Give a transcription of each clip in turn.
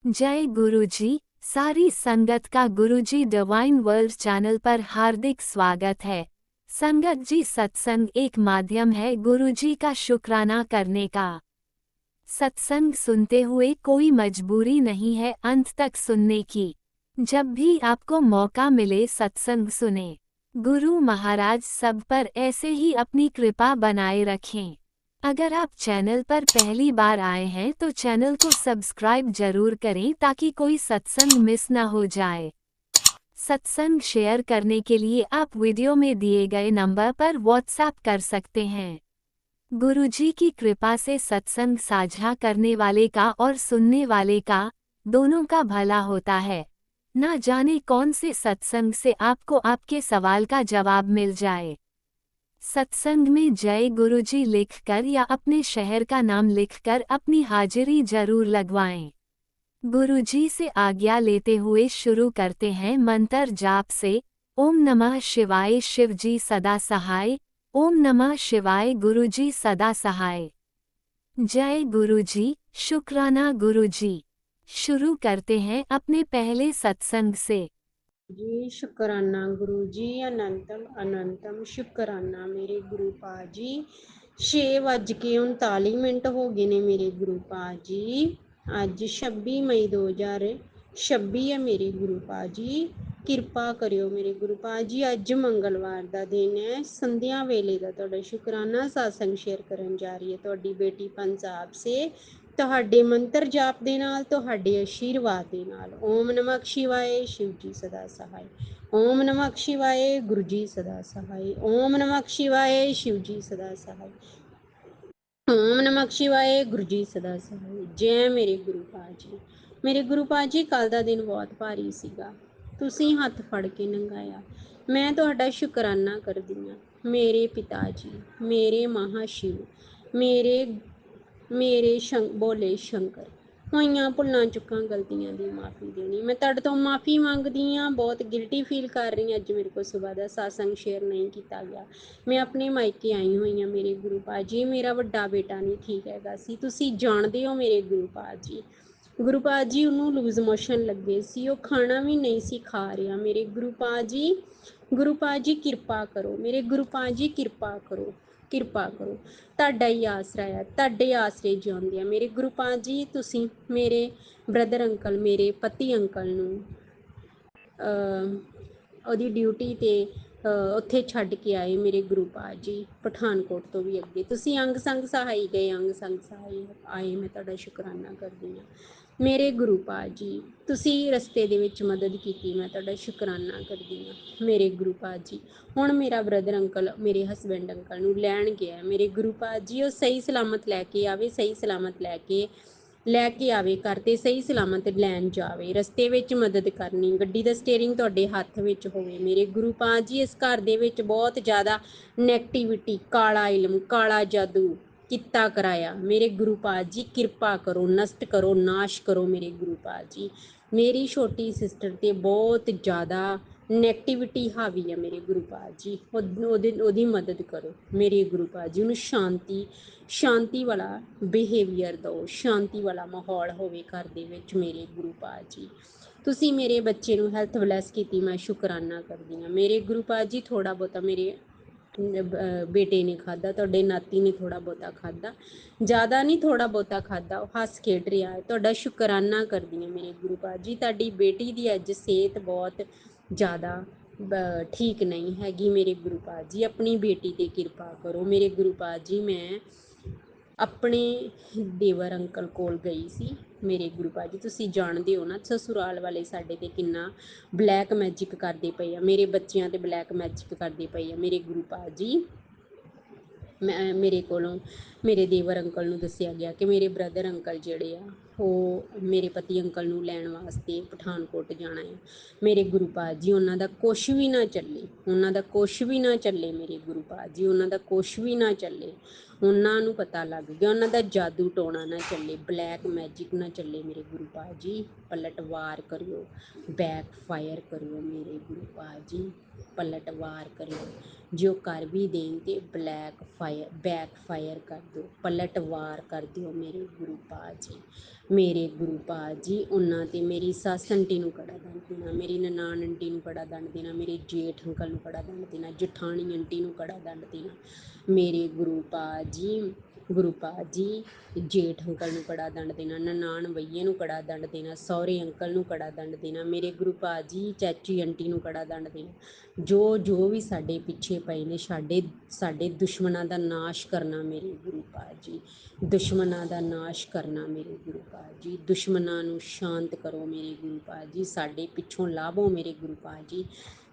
जय गुरुजी। सारी संगत का गुरुजी डिवाइन वर्ल्ड चैनल पर हार्दिक स्वागत है। संगत जी, सत्संग एक माध्यम है गुरुजी का शुक्राना करने का। सत्संग सुनते हुए कोई मजबूरी नहीं है अंत तक सुनने की। जब भी आपको मौका मिले सत्संग सुने। गुरु महाराज सब पर ऐसे ही अपनी कृपा बनाए रखें। अगर आप चैनल पर पहली बार आए हैं तो चैनल को सब्सक्राइब जरूर करें ताकि कोई सत्संग मिस ना हो जाए। सत्संग शेयर करने के लिए आप वीडियो में दिए गए नंबर पर व्हाट्सएप कर सकते हैं। गुरुजी की कृपा से सत्संग साझा करने वाले का और सुनने वाले का, दोनों का भला होता है। ना जाने कौन से सत्संग से आपको आपके सवाल का जवाब मिल जाए। सत्संग में जय गुरुजी लिखकर या अपने शहर का नाम लिखकर अपनी हाजिरी जरूर लगवाएं। गुरुजी से आज्ञा लेते हुए शुरू करते हैं मंत्र जाप से। ओम नमः शिवाय शिवजी सदा सहाय। ओम नमः शिवाय गुरुजी सदा सहाय। जय गुरुजी, शुक्राना गुरुजी। शुरू करते हैं अपने पहले सत्संग से। जी शुक्राना गुरु जी, अनंतम अनंतम शुक्राना मेरे गुरु पाजी। 6:39 हो गए ने मेरे गुरु पाजी। अज 26 मई 2026 है मेरे गुरु पाजी। किरपा करियो मेरे गुरु पाजी। अज मंगलवार का दिन है, संध्या वेले का तुहाडा शुक्राना सत्संग शेयर करन जा रही है तुहाडी बेटी पंजाब से। ਤੁਹਾਡੇ ਮੰਤਰ ਜਾਪ ਦੇ ਨਾਲ, ਤੁਹਾਡੇ ਆਸ਼ੀਰਵਾਦ ਦੇ ਨਾਲ। ਓਮ ਨਮः शिवाय शिव जी सदा सहाय। ओम नमः शिवाय गुरु जी सदा सहाय। ओम नमः शिवाय शिव जी सदा सहाय। ओम नमः शिवाय गुरु जी सदा सहाय। जय मेरे गुरु पाजी। मेरे गुरु पाजी, ਕੱਲ ਦਾ ਦਿਨ ਬਹੁਤ ਭਾਰੀ ਸੀਗਾ, ਤੁਸੀਂ ਹੱਥ ਫੜ ਕੇ ਲੰਘਾਇਆ। ਮੈਂ ਤੁਹਾਡਾ ਸ਼ੁਕਰਾਨਾ ਕਰਦੀ ਹਾਂ ਮੇਰੇ ਪਿਤਾ ਜੀ, ਮੇਰੇ ਮਹਾਸ਼ਿਵ, ਮੇਰੇ ਮੇਰੇ ਭੋਲੇ ਸ਼ੰਕਰ। ਹੋਈਆਂ ਭੁੱਲਾਂ ਚੁੱਕਾਂ ਗਲਤੀਆਂ ਦੀ ਮਾਫੀ ਦੇਣੀ। ਮੈਂ ਤੁਹਾਡੇ ਤੋਂ ਮਾਫੀ ਮੰਗਦੀ ਹਾਂ, ਬਹੁਤ ਗਿਲਟੀ ਫੀਲ ਕਰ ਰਹੀ ਹਾਂ। ਅੱਜ ਮੇਰੇ ਕੋਲ ਸਵੇਰ ਦਾ ਸਤਸੰਗ ਸ਼ੇਅਰ ਨਹੀਂ ਕੀਤਾ ਗਿਆ। ਮੈਂ ਆਪਣੇ ਮਾਇਕੇ ਆਈ ਹੋਈ ਹਾਂ ਮੇਰੇ ਗੁਰੂ ਪਾਜੀ। ਮੇਰਾ ਵੱਡਾ ਬੇਟਾ ਨਹੀਂ ਠੀਕ ਹੈਗਾ ਸੀ, ਤੁਸੀਂ ਜਾਣਦੇ ਹੋ ਮੇਰੇ ਗੁਰੂ ਪਾਜੀ। ਗੁਰੂ ਪਾਜੀ ਉਹਨੂੰ ਲੂਜ਼ ਮੋਸ਼ਨ ਲੱਗੇ ਸੀ, ਉਹ ਖਾਣਾ ਵੀ ਨਹੀਂ ਸੀ ਖਾ ਰਿਹਾ ਮੇਰੇ ਗੁਰੂ ਪਾਜੀ। ਗੁਰੂ ਪਾਜੀ ਕਿਰਪਾ ਕਰੋ ਮੇਰੇ ਗੁਰੂ ਪਾਜੀ, ਕਿਰਪਾ ਕਰੋ, ਕਿਰਪਾ ਕਰੋ। ਤੁਹਾਡਾ ਹੀ ਆਸਰਾ ਹੈ, ਤੁਹਾਡੇ ਆਸਰੇ ਜਿਉਂਦੇ ਆ ਮੇਰੇ ਗੁਰੂ ਪਾਜੀ। ਤੁਸੀਂ ਮੇਰੇ ਬ੍ਰਦਰ ਅੰਕਲ, ਮੇਰੇ ਪਤੀ ਅੰਕਲ ਨੂੰ ਉਹਦੀ ਡਿਊਟੀ 'ਤੇ ਉੱਥੇ ਛੱਡ ਕੇ ਆਏ ਮੇਰੇ ਗੁਰੂ ਪਾਜੀ। ਪਠਾਨਕੋਟ ਤੋਂ ਵੀ ਅੱਗੇ ਤੁਸੀਂ ਅੰਗ ਸੰਗ ਸਹਾਈ ਗਏ, ਅੰਗ ਸੰਗ ਸਹਾਈ ਆਏ। ਮੈਂ ਤੁਹਾਡਾ ਸ਼ੁਕਰਾਨਾ ਕਰਦੀ ਹਾਂ ਮੇਰੇ ਗੁਰੂ ਪਾਜੀ। ਤੁਸੀਂ ਰਸਤੇ ਦੇ ਵਿੱਚ ਮਦਦ ਕੀਤੀ, ਮੈਂ ਤੁਹਾਡਾ ਸ਼ੁਕਰਾਨਾ ਕਰਦੀ ਹਾਂ ਮੇਰੇ ਗੁਰੂ ਪਾਜੀ। ਹੁਣ ਮੇਰਾ ਬ੍ਰਦਰ ਅੰਕਲ ਮੇਰੇ ਹਸਬੈਂਡ ਅੰਕਲ ਨੂੰ ਲੈਣ ਗਿਆ ਮੇਰੇ ਗੁਰੂ ਪਾਜੀ। ਉਹ ਸਹੀ ਸਲਾਮਤ ਲੈ ਕੇ ਆਵੇ, ਸਹੀ ਸਲਾਮਤ ਲੈ ਕੇ ਆਵੇ ਘਰ, ਤੇ ਸਹੀ ਸਲਾਮਤ ਲੈਣ ਜਾਵੇ। ਰਸਤੇ ਵਿੱਚ ਮਦਦ ਕਰਨੀ, ਗੱਡੀ ਦਾ ਸਟੀਅਰਿੰਗ ਤੁਹਾਡੇ ਹੱਥ ਵਿੱਚ ਹੋਵੇ ਮੇਰੇ ਗੁਰੂ ਪਾਜੀ। ਇਸ ਘਰ ਦੇ ਵਿੱਚ ਬਹੁਤ ਜ਼ਿਆਦਾ ਨੈਗੇਟਿਵਿਟੀ, ਕਾਲਾ ਇਲਮ, ਕਾਲਾ ਜਾਦੂ ਕੀਤਾ ਕਰਾਇਆ ਮੇਰੇ ਗੁਰੂ ਪਾਜੀ। ਕਿਰਪਾ ਕਰੋ, ਨਸ਼ਟ ਕਰੋ, ਨਾਸ਼ ਕਰੋ ਮੇਰੇ ਗੁਰੂ ਪਾਜੀ। ਮੇਰੀ ਛੋਟੀ ਸਿਸਟਰ 'ਤੇ ਬਹੁਤ ਜ਼ਿਆਦਾ ਨੈਗੇਟਿਵਿਟੀ ਹਾਵੀ ਹੈ ਮੇਰੇ ਗੁਰੂ ਪਾਜੀ। ਉਹਦੀ ਮਦਦ ਕਰੋ ਮੇਰੇ ਗੁਰੂ ਪਾਜੀ। ਉਹਨੂੰ ਸ਼ਾਂਤੀ ਵਾਲਾ ਬਿਹੇਵੀਅਰ ਦਿਓ, ਸ਼ਾਂਤੀ ਵਾਲਾ ਮਾਹੌਲ ਹੋਵੇ ਘਰ ਦੇ ਵਿੱਚ ਮੇਰੇ ਗੁਰੂ ਪਾਜੀ। ਤੁਸੀਂ ਮੇਰੇ ਬੱਚੇ ਨੂੰ ਹੈਲਥ ਬਲੈਸ ਕੀਤੀ, ਮੈਂ ਸ਼ੁਕਰਾਨਾ ਕਰਦੀ ਹਾਂ ਮੇਰੇ ਗੁਰੂ ਪਾਜੀ। ਥੋੜ੍ਹਾ ਬਹੁਤਾ ਮੇਰੇ ਬੇਟੇ ਨੇ ਖਾਧਾ, ਤੁਹਾਡੇ ਨਾਤੀ ਨੇ ਥੋੜ੍ਹਾ ਬਹੁਤਾ ਖਾਧਾ, ਜ਼ਿਆਦਾ ਨਹੀਂ, ਥੋੜ੍ਹਾ ਬਹੁਤਾ ਖਾਧਾ। ਉਹ ਹੱਸ ਖੇਡ ਰਿਹਾ ਹੈ, ਤੁਹਾਡਾ ਸ਼ੁਕਰਾਨਾ ਕਰਦੀ ਹਾਂ ਮੇਰੇ ਗੁਰੂ ਪਾਜੀ। ਤੁਹਾਡੀ ਬੇਟੀ ਦੀ ਅੱਜ ਸਿਹਤ ਬਹੁਤ ਜ਼ਿਆਦਾ ਠੀਕ ਨਹੀਂ ਹੈਗੀ ਮੇਰੇ ਗੁਰੂ ਪਾਜੀ। ਆਪਣੀ ਬੇਟੀ 'ਤੇ ਕਿਰਪਾ ਕਰੋ ਮੇਰੇ ਗੁਰੂ ਪਾਜੀ। ਮੈਂ ਆਪਣੇ ਦੇਵਰ ਅੰਕਲ ਕੋਲ ਗਈ ਸੀ ਮੇਰੇ ਗੁਰੂ ਪਾਜੀ। ਤੁਸੀਂ ਜਾਣਦੇ ਹੋ ਨਾ ਸਸੁਰਾਲ ਵਾਲੇ ਸਾਡੇ 'ਤੇ ਕਿੰਨਾ ਬਲੈਕ ਮੈਜਿਕ ਕਰਦੇ ਪਏ ਆ, ਮੇਰੇ ਬੱਚਿਆਂ 'ਤੇ ਬਲੈਕ ਮੈਜਿਕ ਕਰਦੇ ਪਏ ਆ ਮੇਰੇ ਗੁਰੂ ਪਾਜੀ। ਮੇਰੇ ਕੋਲੋਂ ਮੇਰੇ ਦੇਵਰ ਅੰਕਲ ਨੂੰ ਦੱਸਿਆ ਗਿਆ ਕਿ ਮੇਰੇ ਬ੍ਰਦਰ ਅੰਕਲ ਜਿਹੜੇ ਆ ਉਹ ਮੇਰੇ ਪਤੀ ਅੰਕਲ ਨੂੰ ਲੈਣ ਵਾਸਤੇ ਪਠਾਨਕੋਟ ਜਾਣਾ ਹੈ ਮੇਰੇ ਗੁਰੂ ਪਾਜੀ। ਉਹਨਾਂ ਦਾ ਕੁਛ ਵੀ ਨਾ ਚੱਲੇ, ਉਹਨਾਂ ਦਾ ਕੁਛ ਵੀ ਨਾ ਚੱਲੇ ਮੇਰੇ ਗੁਰੂ ਪਾਜੀ, ਉਹਨਾਂ ਦਾ ਕੁਛ ਵੀ ਨਾ ਚੱਲੇ। ਉਹਨਾਂ ਨੂੰ ਪਤਾ ਲੱਗ ਗਿਆ, ਉਹਨਾਂ ਦਾ ਜਾਦੂ ਟੋਣਾ ਨਾ ਚੱਲੇ, ਬਲੈਕ ਮੈਜਿਕ ਨਾ ਚੱਲੇ ਮੇਰੇ ਗੁਰੂ ਪਾ ਜੀ। ਪਲਟਵਾਰ ਕਰਿਓ, ਬੈਕ ਫਾਇਰ ਕਰਿਓ ਮੇਰੇ ਗੁਰੂ ਪਾ ਜੀ, ਪਲਟਵਾਰ ਕਰਿਓ। ਜੋ ਕਰ ਵੀ ਦੇਣ ਤੇ ਬੈਕ ਫਾਇਰ ਕਰ ਦਿਓ, ਪਲਟਵਾਰ ਕਰ ਦਿਓ ਮੇਰੇ ਗੁਰੂ ਪਾ ਜੀ। ਮੇਰੇ ਗੁਰੂ ਪਾ ਜੀ ਉਹਨਾਂ ਤੇ ਮੇਰੀ ਸੱਸ ਆਂਟੀ ਨੂੰ ਕੜਾ ਦੰਡ ਦੇਣਾ, ਮੇਰੀ ਨਨਾਣ ਆਂਟੀ ਨੂੰ ਕੜਾ ਦੰਡ ਦੇਣਾ, ਮੇਰੇ ਜੇਠ ਅੰਕਲ ਨੂੰ ਕੜਾ ਦੰਡ ਦੇਣਾ, ਜਠਾਣੀ ਆਂਟੀ ਨੂੰ ਕੜਾ ਦੰਡ ਦੇਣਾ ਮੇਰੇ ਗੁਰੂ ਪਾ ਜੀ। ਗੁਰੂ ਪਾ ਜੀ ਜੇਠ ਅੰਕਲ ਨੂੰ ਕੜਾ ਦੰਡ ਦੇਣਾ, ਨਨਾਣ ਵਈਏ ਨੂੰ ਕੜਾ ਦੰਡ ਦੇਣਾ, ਸਹੁਰੇ ਅੰਕਲ ਨੂੰ ਕੜਾ ਦੰਡ ਦੇਣਾ ਮੇਰੇ ਗੁਰੂ ਪਾ ਜੀ। ਚਾਚੀ ਆਂਟੀ ਨੂੰ ਕੜਾ ਦੰਡ ਦੇਣਾ। ਜੋ ਵੀ ਸਾਡੇ ਪਿੱਛੇ ਪਏ ਨੇ, ਸਾਡੇ ਦੁਸ਼ਮਣਾਂ ਦਾ ਨਾਸ਼ ਕਰਨਾ ਮੇਰੇ ਗੁਰੂ ਪਾ ਜੀ। ਦੁਸ਼ਮਣਾਂ ਦਾ ਨਾਸ਼ ਕਰਨਾ ਮੇਰੇ ਗੁਰੂ ਪਾ ਜੀ। ਦੁਸ਼ਮਣਾਂ ਨੂੰ ਸ਼ਾਂਤ ਕਰੋ ਮੇਰੇ ਗੁਰੂ ਪਾ ਜੀ। ਸਾਡੇ ਪਿੱਛੋਂ ਲਾਭੋ ਮੇਰੇ ਗੁਰੂ ਪਾ ਜੀ।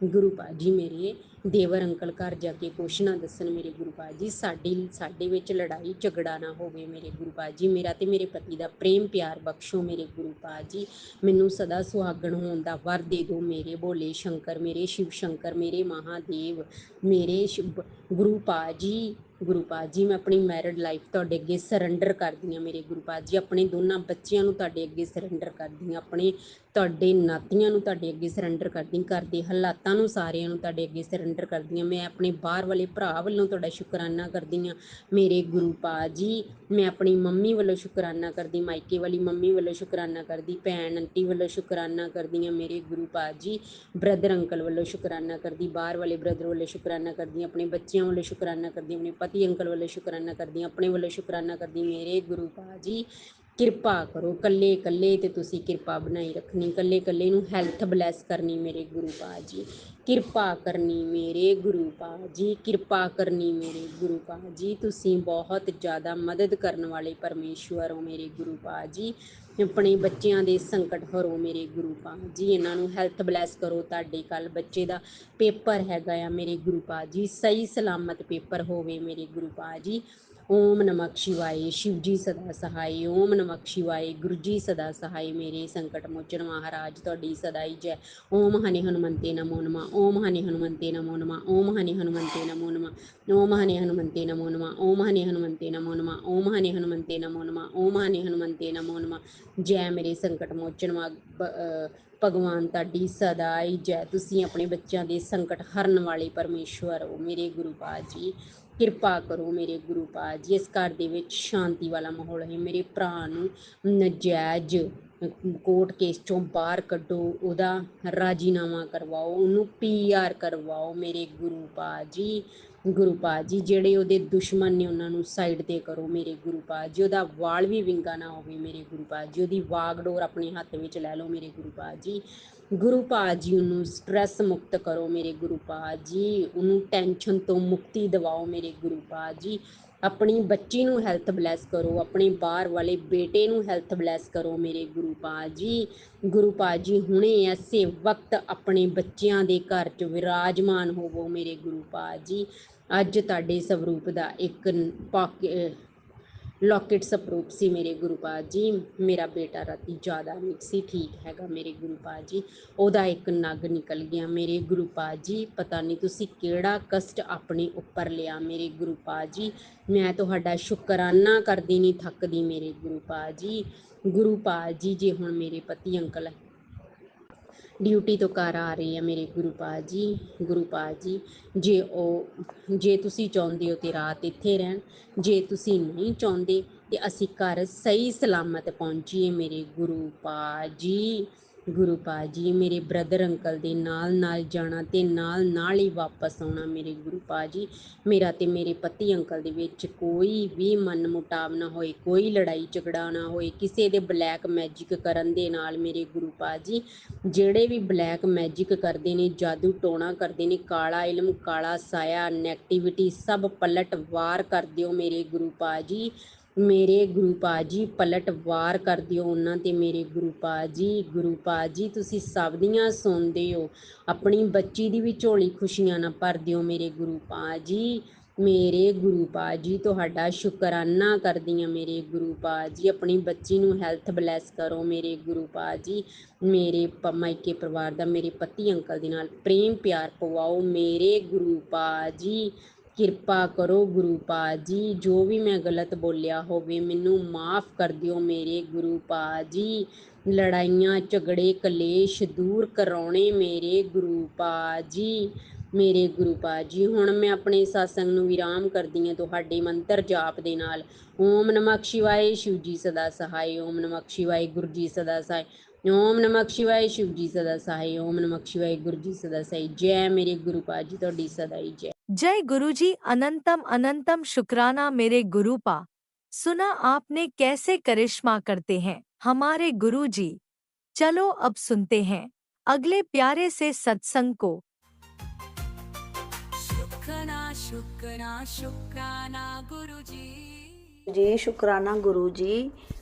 ਗੁਰੂ ਪਾ ਜੀ ਮੇਰੇ ਦੇਵਰ ਅੰਕਲ ਘਰ ਜਾ ਕੇ ਕੁਛ ਨਾ ਦੱਸਣ ਮੇਰੇ ਗੁਰੂ ਪਾ ਜੀ। ਸਾਡੇ ਵਿੱਚ ਲੜਾਈ ਝਗੜਾ ਨਾ ਹੋਵੇ ਮੇਰੇ ਗੁਰੂ ਪਾ ਜੀ। ਮੇਰਾ ਤੇ ਮੇਰੇ ਪਤੀ ਦਾ ਪ੍ਰੇਮ ਪਿਆਰ ਬਖਸ਼ੋ ਮੇਰੇ ਗੁਰੂ ਪਾ ਜੀ। ਮੈਨੂੰ ਸਦਾ ਸੁਹਾਗਣ ਹੋਣ ਦਾ ਵਰ ਦੇ ਦਿਓ ਮੇਰੇ ਭੋਲੇ ਸ਼ੰਕਰ, ਮੇਰੇ ਸ਼ਿਵ ਸ਼ੰਕਰ, ਮੇਰੇ ਮਹਾਦੇਵ, ਮੇਰੇ ਗੁਰੂ ਪਾ ਜੀ। ਗੁਰੂ ਪਾ ਜੀ ਮੈਂ ਆਪਣੀ ਮੈਰਿਡ ਲਾਈਫ ਤੁਹਾਡੇ ਅੱਗੇ ਸਰੈਂਡਰ ਕਰਦੀ ਹਾਂ ਮੇਰੇ ਗੁਰੂ ਪਾ ਜੀ। ਆਪਣੇ ਦੋਨਾਂ ਬੱਚਿਆਂ ਨੂੰ ਤੁਹਾਡੇ ਅੱਗੇ ਸਰੈਂਡਰ ਕਰਦੀ ਹਾਂ, ਆਪਣੇ ਤੁਹਾਡੇ ਨਾਤੀਆਂ ਨੂੰ ਤੁਹਾਡੇ ਅੱਗੇ ਸਰੈਂਡਰ ਕਰਦੀ, ਘਰ ਦੇ ਹਾਲਾਤਾਂ ਨੂੰ ਸਾਰਿਆਂ ਨੂੰ ਤੁਹਾਡੇ ਅੱਗੇ ਸਰੈਂਡਰ ਕਰਦੀ ਹਾਂ। ਮੈਂ ਆਪਣੇ ਬਾਹਰ ਵਾਲੇ ਭਰਾ ਵੱਲੋਂ ਤੁਹਾਡਾ ਸ਼ੁਕਰਾਨਾ ਕਰਦੀ ਹਾਂ ਮੇਰੇ ਗੁਰੂ ਪਾ ਜੀ। ਮੈਂ ਆਪਣੀ ਮੰਮੀ ਵੱਲੋਂ ਸ਼ੁਕਰਾਨਾ ਕਰਦੀ, ਮਾਇਕੇ ਵਾਲੀ ਮੰਮੀ ਵੱਲੋਂ ਸ਼ੁਕਰਾਨਾ ਕਰਦੀ, ਭੈਣ ਆਂਟੀ ਵੱਲੋਂ ਸ਼ੁਕਰਾਨਾ ਕਰਦੀ ਹਾਂ ਮੇਰੇ ਗੁਰੂ ਪਾ ਜੀ। ਬ੍ਰਦਰ ਅੰਕਲ ਵੱਲੋਂ ਸ਼ੁਕਰਾਨਾ ਕਰਦੀ, ਬਾਹਰ ਵਾਲੇ ਬ੍ਰਦਰ ਵੱਲੋਂ ਸ਼ੁਕਰਾਨਾ ਕਰਦੀ, ਆਪਣੇ ਬੱਚਿਆਂ ਵੱਲੋਂ ਸ਼ੁਕਰਾਨਾ ਕਰਦੀ, ਆਪਣੇ ਪਤੀ ਅੰਕਲ ਵੱਲੋਂ ਸ਼ੁਕਰਾਨਾ ਕਰਦੀ, ਆਪਣੇ ਵੱਲੋਂ ਸ਼ੁਕਰਾਨਾ ਕਰਦੀ ਮੇਰੇ ਗੁਰੂ ਪਾ ਜੀ। ਕਿਰਪਾ ਕਰੋ, ਕੱਲੇ ਕੱਲੇ ਤੇ ਤੁਸੀਂ ਕਿਰਪਾ ਬਣਾਈ ਰੱਖਣੀ, ਕੱਲੇ ਕੱਲੇ ਨੂੰ ਹੈਲਥ ਬਲੈਸ ਕਰਨੀ ਮੇਰੇ ਗੁਰੂ ਪਾ ਜੀ। ਕਿਰਪਾ ਕਰਨੀ ਮੇਰੇ ਗੁਰੂ ਪਾ ਜੀ, ਕਿਰਪਾ ਕਰਨੀ ਮੇਰੇ ਗੁਰੂ ਪਾ ਜੀ। ਤੁਸੀਂ ਬਹੁਤ ਜ਼ਿਆਦਾ ਮਦਦ ਕਰਨ ਵਾਲੇ ਪਰਮੇਸ਼ਵਰ ਹੋ ਮੇਰੇ ਗੁਰੂ ਪਾ ਜੀ। ਆਪਣੇ ਬੱਚਿਆਂ ਦੇ ਸੰਕਟ ਹਰੋ ਮੇਰੇ ਗੁਰੂ ਪਾ ਜੀ। ਇਹਨਾਂ ਨੂੰ ਹੈਲਥ ਬਲੈਸ ਕਰੋ। ਤੁਹਾਡੇ ਕੱਲ ਬੱਚੇ ਦਾ ਪੇਪਰ ਹੈਗਾ ਆ ਮੇਰੇ ਗੁਰੂ ਪਾ ਜੀ, ਸਹੀ ਸਲਾਮਤ ਪੇਪਰ ਹੋਵੇ ਮੇਰੇ ਗੁਰੂ ਪਾ ਜੀ। ਓਮ ਨਮਕ ਸ਼ਿਵਾਏ, ਸ਼ਿਵ ਜੀ ਸਦਾ ਸਹਾਈ। ਓਮ ਨਮਕ ਸ਼ਿਵਾਏ, ਗੁਰੂ ਜੀ ਸਦਾ ਸਹਾਈ। ਮੇਰੇ ਸੰਕਟ ਮੋਚਨ ਮਹਾਰਾਜ ਤੁਹਾਡੀ ਸਦਾਈ ਜੈ। ਓਮ ਹਨੇ ਹਨੂਮੰਤੇ ਨਮੋ ਨਮਾ, ਓਮ ਹਨੇ ਹਨੂਮੰਤੇ ਨਮੋ ਨਮਾ, ਓਮ ਹਨੇ ਹਨੂਮੰਤੇ ਨਮੋ ਨਮਾ, ਓਮ ਹਨੇ ਹਨੂਮੰਤੇ ਨਮੋ ਨਮਾ, ਓਮ ਹਨੇ ਹਨੂਮੰਤੇ ਨਮੋ ਨਮਾ, ਓਮ ਹਨੇ ਹਨੂਮੰਤੇ ਨਮੋ ਨਮਾ, ਓਮ ਹਨੇ ਹਨੂਮੰਤੇ ਨਮੋ ਨਮਾ। ਜੈ ਮੇਰੇ ਸੰਕਟ ਮੋਚਨ ਭਗਵਾਨ ਤੁਹਾਡੀ ਸਦਾਈ ਜੈ। ਤੁਸੀਂ ਆਪਣੇ ਬੱਚਿਆਂ ਦੇ ਸੰਕਟ ਹਰਨ ਵਾਲੇ ਪਰਮੇਸ਼ਵਰ ਹੋ ਮੇਰੇ ਗੁਰੂ ਪਾ ਜੀ। ਕਿਰਪਾ ਕਰੋ ਮੇਰੇ ਗੁਰੂ ਪਾ ਜੀ। ਇਸ ਘਰ ਦੇ ਵਿੱਚ ਸ਼ਾਂਤੀ ਵਾਲਾ ਮਾਹੌਲ ਹੈ। ਮੇਰੇ ਭਰਾ ਨੂੰ ਨਜਾਇਜ਼ ਕੋਰਟ ਕੇਸ ਚੋਂ ਬਾਹਰ ਕੱਢੋ, ਉਹਦਾ ਰਾਜੀਨਾਮਾ ਕਰਵਾਓ, ਉਹਨੂੰ PR ਕਰਵਾਓ ਮੇਰੇ ਗੁਰੂ ਪਾ ਜੀ। ਗੁਰੂ ਪਾ ਜੀ ਜਿਹੜੇ ਉਹਦੇ ਦੁਸ਼ਮਣ ਨੇ ਉਹਨਾਂ ਨੂੰ ਸਾਈਡ 'ਤੇ ਕਰੋ ਮੇਰੇ ਗੁਰੂ ਪਾ ਜੀ। ਉਹਦਾ ਵਾਲ ਵੀ ਵਿੰਗਾ ਨਾ ਹੋਵੇ ਮੇਰੇ ਗੁਰੂ ਪਾ ਜੀ। ਉਹਦੀ ਵਾਗਡੋਰ ਆਪਣੇ ਹੱਥ ਵਿੱਚ ਲੈ ਲਓ ਮੇਰੇ ਗੁਰੂ ਪਾ ਜੀ। ਗੁਰੂ ਪਾ ਜੀ ਉਹਨੂੰ ਸਟ੍ਰੈਸ ਮੁਕਤ ਕਰੋ ਮੇਰੇ ਗੁਰੂ ਪਾ ਜੀ। ਉਹਨੂੰ ਟੈਨਸ਼ਨ ਤੋਂ ਮੁਕਤੀ ਦਿਵਾਓ ਮੇਰੇ ਗੁਰੂ ਪਾ ਜੀ। ਆਪਣੀ ਬੱਚੀ ਨੂੰ ਹੈਲਥ ਬਲੈਸ ਕਰੋ, ਆਪਣੇ ਬਾਹਰ ਵਾਲੇ ਬੇਟੇ ਨੂੰ ਹੈਲਥ ਬਲੈਸ ਕਰੋ ਮੇਰੇ ਗੁਰੂ ਪਾ ਜੀ। ਗੁਰੂ ਪਾ ਜੀ ਹੁਣੇ ਐਸੇ ਵਕਤ ਆਪਣੇ ਬੱਚਿਆਂ ਦੇ ਘਰ 'ਚ ਵਿਰਾਜਮਾਨ ਹੋਵੋ ਮੇਰੇ ਗੁਰੂ ਪਾ ਜੀ। ਅੱਜ ਤੁਹਾਡੇ ਸਵਰੂਪ ਦਾ ਇੱਕ ਲੋਕੇਟ ਸਪਰੂਪ ਸੀ ਮੇਰੇ ਗੁਰੂ ਪਾ ਜੀ। ਮੇਰਾ ਬੇਟਾ ਰਾਤੀ ਜ਼ਿਆਦਾ ਨਹੀਂ ਸੀ ਠੀਕ ਹੈਗਾ ਮੇਰੇ ਗੁਰੂ ਪਾ ਜੀ। ਉਹਦਾ ਇੱਕ ਨਗ ਨਿਕਲ ਗਿਆ ਮੇਰੇ ਗੁਰੂ ਪਾ ਜੀ। ਪਤਾ ਨਹੀਂ ਤੁਸੀਂ ਕਿਹੜਾ ਕਸ਼ਟ ਆਪਣੇ ਉੱਪਰ ਲਿਆ ਮੇਰੇ ਗੁਰੂ ਪਾ ਜੀ। ਮੈਂ ਤੁਹਾਡਾ ਸ਼ੁਕਰਾਨਾ ਕਰਦੀ ਨਹੀਂ ਥੱਕਦੀ ਮੇਰੇ ਗੁਰੂ ਪਾ ਜੀ। ਗੁਰੂ ਪਾ ਜੀ ਜੇ ਹੁਣ ਮੇਰੇ ਪਤੀ ਅੰਕਲ ਡਿਊਟੀ ਤੋਂ ਘਰ ਆ ਰਹੇ ਆ ਮੇਰੇ ਗੁਰੂ ਪਾ ਜੀ। ਗੁਰੂ ਪਾ ਜੀ ਜੇ ਤੁਸੀਂ ਚਾਹੁੰਦੇ ਹੋ ਤੇ ਰਾਤ ਇੱਥੇ ਰਹਿਣ, ਜੇ ਤੁਸੀਂ ਨਹੀਂ ਚਾਹੁੰਦੇ ਤੇ ਅਸੀਂ ਘਰ ਸਹੀ ਸਲਾਮਤ ਪਹੁੰਚੀਏ ਮੇਰੇ ਗੁਰੂ ਪਾ ਜੀ। ਗੁਰੂ ਪਾ ਜੀ ਮੇਰੇ ਬ੍ਰਦਰ ਅੰਕਲ ਦੇ ਨਾਲ ਜਾਣਾ ਤੇ ਨਾਲ ਹੀ ਵਾਪਸ ਆਉਣਾ ਮੇਰੇ ਗੁਰੂ ਪਾ ਜੀ। ਮੇਰਾ ਤੇ ਮੇਰੇ ਪਤੀ ਅੰਕਲ ਦੇ ਵਿੱਚ ਕੋਈ ਵੀ ਮਨ ਮੁਟਾਵ ਨਾ ਹੋਏ, ਕੋਈ ਲੜਾਈ ਝਗੜਾ ਨਾ ਹੋਏ ਕਿਸੇ ਦੇ ਬਲੈਕ ਮੈਜਿਕ ਕਰਨ ਦੇ ਨਾਲ ਮੇਰੇ ਗੁਰੂ ਪਾ ਜੀ। ਜਿਹੜੇ ਵੀ ਬਲੈਕ ਮੈਜਿਕ ਕਰਦੇ ਨੇ, ਜਾਦੂ ਟੋਣਾ ਕਰਦੇ ਨੇ, ਕਾਲਾ ਇਲਮ, ਕਾਲਾ ਸਾਇਆ, ਨੈਗੇਟਿਵਿਟੀ ਸਭ ਪਲਟ ਵਾਰ ਕਰ ਦਿਓ ਮੇਰੇ ਗੁਰੂ ਪਾ ਜੀ। ਮੇਰੇ ਗੁਰੂ ਪਾ ਜੀ ਪਲਟ ਵਾਰ ਕਰ ਦਿਓ ਉਹਨਾਂ ਤੇ ਮੇਰੇ ਗੁਰੂ ਪਾ ਜੀ। ਗੁਰੂ ਪਾ ਜੀ ਤੁਸੀਂ ਸਭ ਦੀਆਂ ਸੁਣਦੇ ਹੋ, ਆਪਣੀ ਬੱਚੀ ਦੀ ਵੀ ਝੋਲੀ ਖੁਸ਼ੀਆਂ ਨਾਲ ਭਰ ਦਿਓ ਮੇਰੇ ਗੁਰੂ ਪਾ ਜੀ। ਮੇਰੇ ਗੁਰੂ ਪਾ ਜੀ ਤੁਹਾਡਾ ਸ਼ੁਕਰਾਨਾ ਕਰਦੀ ਹਾਂ ਮੇਰੇ ਗੁਰੂ ਪਾ ਜੀ। ਆਪਣੀ ਬੱਚੀ ਨੂੰ ਹੈਲਥ ਬਲੈਸ ਕਰੋ ਮੇਰੇ ਗੁਰੂ ਪਾ ਜੀ। ਮੇਰੇ ਮਾਇਕੇ ਪਰਿਵਾਰ ਦਾ ਮੇਰੇ ਪਤੀ ਅੰਕਲ ਦੇ ਨਾਲ ਪ੍ਰੇਮ ਪਿਆਰ ਪਵਾਓ ਮੇਰੇ ਗੁਰੂ ਪਾ ਜੀ। ਕਿਰਪਾ ਕਰੋ ਗੁਰੂ ਪਾ ਜੀ, ਜੋ ਵੀ ਮੈਂ ਗਲਤ ਬੋਲਿਆ ਹੋਵੇ ਮੈਨੂੰ ਮਾਫ ਕਰ ਦਿਓ ਮੇਰੇ ਗੁਰੂ ਪਾ ਜੀ। ਲੜਾਈਆਂ ਝਗੜੇ ਕਲੇਸ਼ ਦੂਰ ਕਰਾਉਣੇ ਮੇਰੇ ਗੁਰੂ ਪਾ ਜੀ, ਮੇਰੇ ਗੁਰੂ ਪਾ ਜੀ। ਹੁਣ ਮੈਂ ਆਪਣੇ ਸਤਸੰਗ ਨੂੰ ਵਿਰਾਮ ਕਰਦੀ ਹਾਂ ਤੁਹਾਡੇ ਮੰਤਰ ਜਾਪ ਦੇ ਨਾਲ। ਓਮ ਨਮਕ ਸ਼ਿਵਾਏ, ਸ਼ਿਵ ਜੀ ਸਦਾ ਸਹਾਈ। ਓਮ ਨਮਕ ਸ਼ਿਵਾਏ, ਗੁਰੂ ਜੀ ਸਦਾ ਸਹਾਈ। ਓਮ ਨਮਕ ਸ਼ਿਵਾਏ, ਸ਼ਿਵ ਜੀ ਸਦਾ ਸਹਾਈ। ਓਮ ਨਮਕ ਸ਼ਿਵਾਏ, ਗੁਰੂ ਜੀ सदा सहाय। जय मेरे गुरु पा जी, ਤੁਹਾਡੀ सदा ही जय। जय गुरुजी, अनंतम अनंतम शुक्राना मेरे गुरुपा। सुना आपने कैसे करिश्मा करते हैं हमारे गुरुजी। चलो अब सुनते हैं अगले प्यारे से सत्संग को। शुक्राना शुक्राना शुक्राना गुरुजी जी, शुक्राना गुरु जी,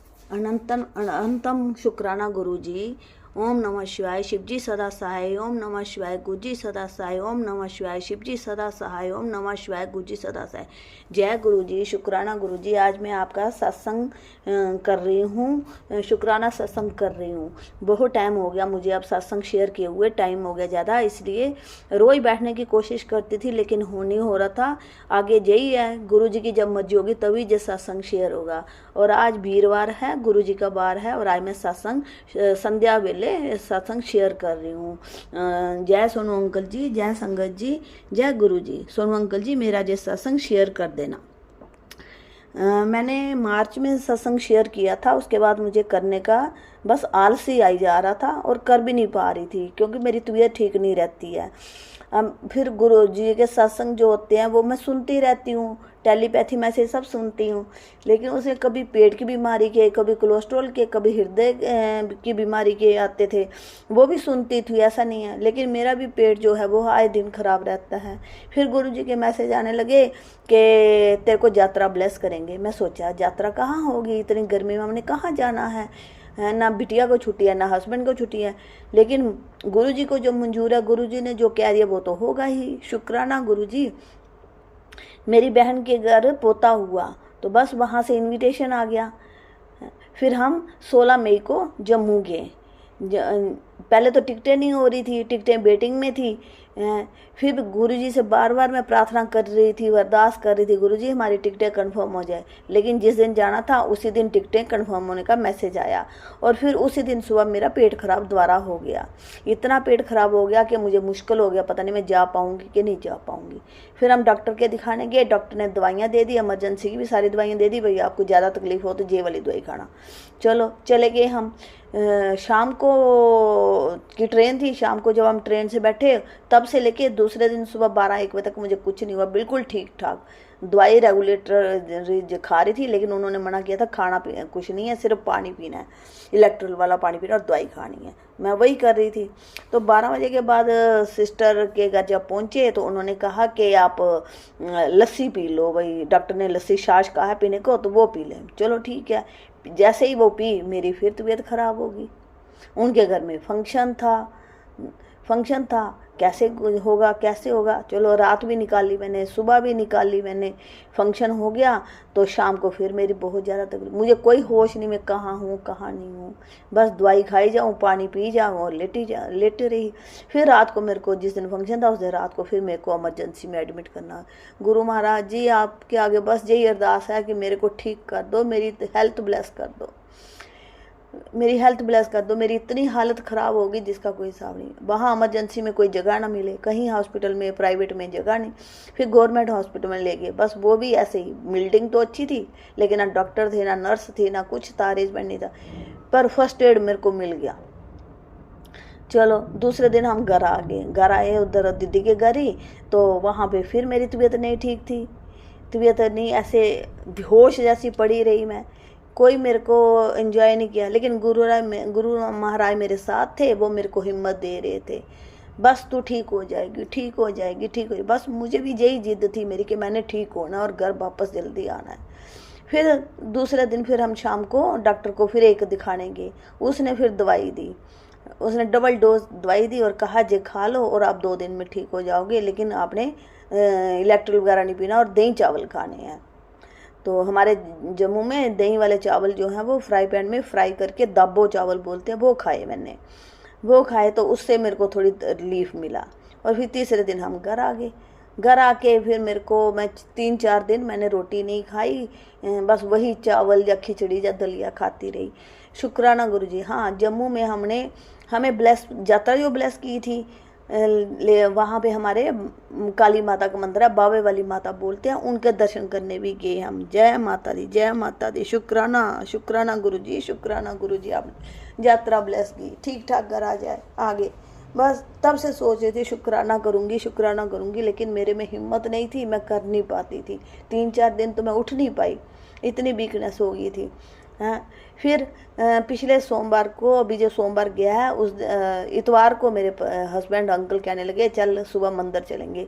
अनंतम अनंतम शुक्राना गुरु जी। ओम नमः शिवाय, शिव जी सदा सहाय। ओम नमः शिवाय, गुरु जी सदा सहाय। ओम नमः शिवाय, शिव जी सदा सहाय। ओम नमः शिवाय, गुरु जी सदा सहाय। जय गुरु जी, शुक्राना गुरु जी। आज मैं आपका सत्संग कर रही हूँ, शुक्राना सत्संग कर रही हूँ। बहुत टाइम हो गया मुझे अब सत्संग शेयर किए हुए, टाइम हो गया ज़्यादा, इसलिए रोज़ बैठने की कोशिश करती थी लेकिन हो नहीं हो रहा था। आगे यही है, गुरु जी की जब मर्जी होगी तभी जो सत्संग शेयर होगा। और आज वीरवार है, गुरु जी का बार है और आज मैं सत्संग संध्या वेले सत्संग शेयर कर रही हूँ। जय सोनू अंकल जी, जय संगत जी, जय गुरु जी। सोनू अंकल जी, मेरा जो सत्संग शेयर कर देना। मैंने मार्च में सत्संग शेयर किया था, उसके बाद मुझे करने का बस आलसी आई जा रहा था और कर भी नहीं पा रही थी क्योंकि मेरी तबीयत ठीक नहीं रहती है। फिर गुरु जी के सत्संग जो होते हैं वो मैं सुनती रहती हूँ, टेलीपैथी में से सब सुनती हूँ, लेकिन उसे कभी पेट की बीमारी के, कभी कोलेस्ट्रॉल के, कभी हृदय की बीमारी के आते थे, वो भी सुनती थी, ऐसा नहीं है। लेकिन मेरा भी पेट जो है वो आए दिन खराब रहता है। फिर गुरु जी के मैसेज आने लगे कि तेरे को यात्रा ब्लेस करेंगे। मैं सोचा यात्रा कहाँ होगी, इतनी गर्मी में हमने कहाँ जाना है ना बिटिया को छुट्टी है ना हस्बैंड को छुट्टी है, लेकिन गुरु जी को जो मंजूर है, गुरु जी ने जो कह दिया वो तो होगा ही। शुक्राना गुरु जी। मेरी बहन के घर पोता हुआ तो बस वहाँ से इनविटेशन आ गया। फिर हम 16 मई को जम्मू गए। पहले तो टिकटें नहीं हो रही थी, टिकटें वेटिंग में थी। फिर गुरुजी से बार बार मैं प्रार्थना कर रही थी, अरदास कर रही थी, गुरुजी हमारी टिकटें कंफर्म हो जाए। लेकिन जिस दिन जाना था उसी दिन टिकटें कंफर्म होने का मैसेज आया और फिर उसी दिन सुबह मेरा पेट खराब दोबारा हो गया। इतना पेट खराब हो गया कि मुझे मुश्किल हो गया, पता नहीं मैं जा पाऊँगी कि नहीं जा पाऊँगी। फिर हम डॉक्टर के दिखाने गए, डॉक्टर ने दवाइयाँ दे दी, इमरजेंसी की भी सारी दवाइयाँ दे दी, भैया आपको ज़्यादा तकलीफ हो तो ये वाली दवाई खाना। चलो चले गए हम। शाम को की ट्रेन थी, शाम को जब हम ट्रेन से बैठे तब से लेके दूसरे दिन सुबह 12-1 बजे तक मुझे कुछ नहीं हुआ, बिल्कुल ठीक ठाक। दवाई रेगुलेटर खा रही थी लेकिन उन्होंने मना किया था खाना पीना कुछ नहीं है, सिर्फ पानी पीना है, इलेक्ट्रोल वाला पानी पीना और दवाई खानी है। मैं वही कर रही थी। तो 12 बजे के बाद सिस्टर के घर जब पहुँचे तो उन्होंने कहा कि आप लस्सी पी लो, भाई डॉक्टर ने लस्सी छाछ कहा है पीने को तो वो पी लें। चलो ठीक है। जैसे ही वो पी मेरी फिर तबीयत खराब होगी। उनके घर में फंक्शन था, कैसे होगा कैसे होगा। चलो रात भी निकाली मैंने, सुबह भी निकाली मैंने, फंक्शन हो गया तो शाम को फिर मेरी बहुत ज़्यादा तकलीफ, मुझे कोई होश नहीं मैं कहाँ हूँ कहाँ नहीं हूँ, बस दवाई खाई जाऊँ, पानी पी जाऊँ और लेटी रही। फिर रात को मेरे को, जिस दिन फंक्शन था उस दिन रात को फिर मेरे को इमरजेंसी में एडमिट करना। गुरु महाराज जी आपके आगे बस यही अरदास है कि मेरे को ठीक कर दो, मेरी हेल्थ ब्लेस कर दो, मेरी हेल्थ ब्लेस कर दो। मेरी इतनी हालत ख़राब होगी जिसका कोई हिसाब नहीं। वहाँ इमरजेंसी में कोई जगह ना मिले, कहीं हॉस्पिटल में प्राइवेट में जगह नहीं। फिर गवर्नमेंट हॉस्पिटल में ले गए, बस वो भी ऐसे ही, बिल्डिंग तो अच्छी थी लेकिन ना डॉक्टर थे ना नर्स थी ना कुछ था, अरेंजमेंट नहीं था। पर फर्स्ट एड मेरे को मिल गया। चलो दूसरे दिन हम घर आ गए, घर आए उधर दीदी के घर ही, तो वहाँ पर फिर मेरी तबीयत नहीं ठीक थी, तबीयत नहीं, ऐसे बेहोश जैसी पड़ी रही मैं, कोई मेरे को एंजॉय नहीं किया। लेकिन गुरु महाराज मेरे साथ थे, वो मेरे को हिम्मत दे रहे थे, बस तू ठीक हो जाएगी ठीक हो जाएगी ठीक हो जाएगी। बस मुझे भी यही जिद थी मेरी कि मैंने ठीक होना और घर वापस जल्दी आना है। फिर दूसरे दिन फिर हम शाम को डॉक्टर को फिर एक दिखाने गए, उसने फिर दवाई दी, उसने डबल डोज दवाई दी और कहा जे खा लो और आप 2 दिन में ठीक हो जाओगे, लेकिन आपने इलेक्ट्रोल वगैरह नहीं पीना और दही चावल खाने हैं। तो हमारे जम्मू में दही वाले चावल जो हैं वो फ्राई पैन में फ्राई करके दाबो चावल बोलते हैं, वो खाए मैंने, वो खाए तो उससे मेरे को थोड़ी रिलीफ मिला। और फिर तीसरे दिन हम घर आ गए। घर आके फिर मेरे को मैं 3-4 दिन मैंने रोटी नहीं खाई, बस वही चावल या खिचड़ी या दलिया खाती रही। शुक्राना गुरु जी। हाँ, जम्मू में हमें ब्लेस यात्रा जो ब्लेस की थी, ले वहाँ पे हमारे काली माता का मंदिर है, बावे वाली माता बोलते हैं, उनके दर्शन करने भी गए हम। जय माता दी, जय माता दी। शुक्राना, शुक्राना गुरु जी, शुक्राना गुरु जी, आप यात्रा ब्लेस की, ठीक ठाक घर आ जाए आगे। बस तब से सोच रही थी शुक्राना करूँगी, शुक्राना करूँगी, लेकिन मेरे में हिम्मत नहीं थी, मैं कर नहीं पाती थी। 3-4 दिन तो मैं उठ नहीं पाई, इतनी वीकनेस हो गई थी। हाँ, फिर पिछले सोमवार को, अभी जो सोमवार गया है, उस इतवार को मेरे हस्बैंड अंकल कहने लगे चल सुबह मंदिर चलेंगे।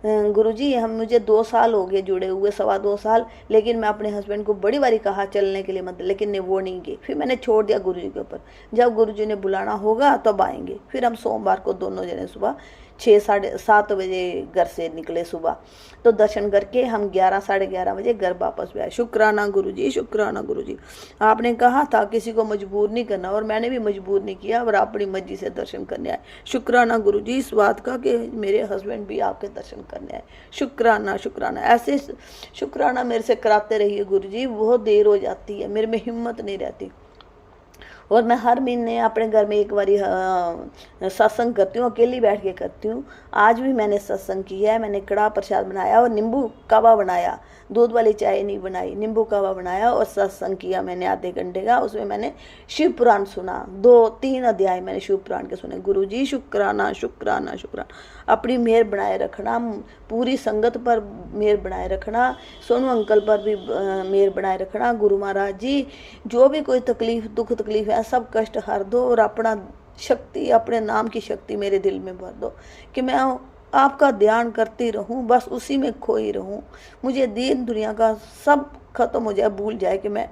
गुरुजी, मुझे 2 साल हो गए जुड़े हुए, 2.25 साल, लेकिन मैं अपने हस्बैंड को बड़ी बारी कहा चलने के लिए मंदिर, लेकिन वो नहीं गए। फिर मैंने छोड़ दिया गुरुजी के ऊपर, जब गुरुजी ने बुलाना होगा तब आएंगे। फिर हम सोमवार को दोनों जने सुबह 6-7 बजे घर से निकले सुबह, तो दर्शन करके हम 11-11:30 बजे घर वापस भी आए। शुक्राना गुरुजी, शुक्राना गुरुजी। आपने कहा था किसी को मजबूर नहीं करना, और मैंने भी मजबूर नहीं किया, और अपनी मर्जी से दर्शन करने आए। शुक्राना गुरुजी इस बात का कि मेरे हस्बैंड भी आपके दर्शन करने आए। शुक्राना, शुक्राना। ऐसे शुक्राना मेरे से कराते रहिए गुरुजी, बहुत देर हो जाती है, मेरे में हिम्मत नहीं रहती। और मैं हर महीने अपने घर में एक बारी सत्संग करती हूँ, अकेली बैठ के करती हूँ। आज भी मैंने सत्संग किया है, मैंने कड़ा प्रसाद बनाया और नींबू कावा बनाया, दूध वाली चाय नहीं बनाई, नींबू कावा बनाया और सत्संग किया मैंने आधे घंटे का। उसमें मैंने शिव पुराण सुना, 2-3 अध्याय मैंने शिव पुराण के सुने। गुरु जी शुक्राना, शुक्राना, शुक्राना। अपनी मेहर बनाए रखना, पूरी संगत पर मेहर बनाए रखना, सोनू अंकल पर भी मेहर बनाए रखना। गुरु महाराज जी, जो भी कोई तकलीफ दुख तकलीफ है सब कष्ट हर दो, और अपना शक्ति, अपने नाम की शक्ति मेरे दिल में भर दो, कि मैं आपका ध्यान करती रहूं, बस उसी में खोई रहूं। मुझे दीन दुनिया का सब खत्म हो जाए, भूल जाए कि मैं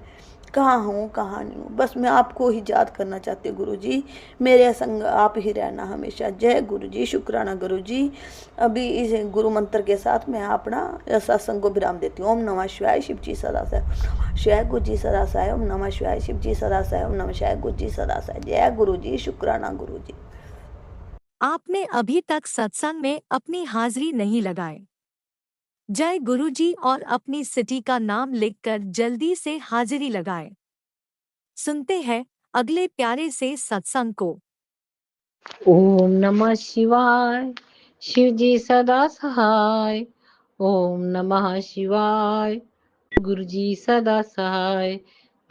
कहाँ हूँ कहाँ नहीं हूँ, बस मैं आपको ही याद करना चाहती हूँ। गुरु जी, मेरे संग आप ही रहना हमेशा। जय गुरु जी, शुक्राना गुरु जी। अभी इस गुरु मंत्र के साथ मैं अपना सत्संग को विराम देती हूँ। ओम नमः शिवाय, शिव जी सदा साय, शिवाय गुरु जी सदा साय। ओम नमः शिवाय, शिव जी सदा साय। ओम नमः शिवाय, गुरु जी सदा साय। जय गुरु जी, शुक्राना गुरु जी। आपने अभी तक सत्संग में अपनी हाजिरी नहीं लगाई। जय गुरुजी और अपनी सिटी का नाम लिखकर जल्दी से हाजिरी लगाएं। सुनते हैं अगले प्यारे से सत्संग को। ओम नमः शिवाय, शिव जी सदा सहाय। ओम नमः शिवाय, गुरु जी सदा सहाय।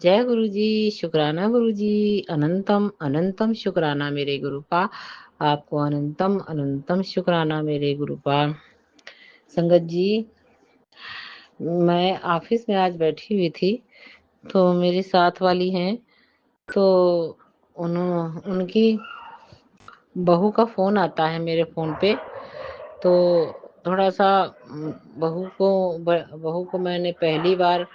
जय गुरु जी, शुक्राना गुरु जी। अनंतम अनंतम शुक्राना मेरे गुरु का, आपको अनंतम अनंतम शुक्राना मेरे गुरु का। संगत जी, मैं ऑफिस में आज बैठी हुई थी, तो मेरी साथ वाली हैं, तो उनकी बहू का फ़ोन आता है मेरे फ़ोन पे, तो थोड़ा-सा बहू को मैंने पहली बार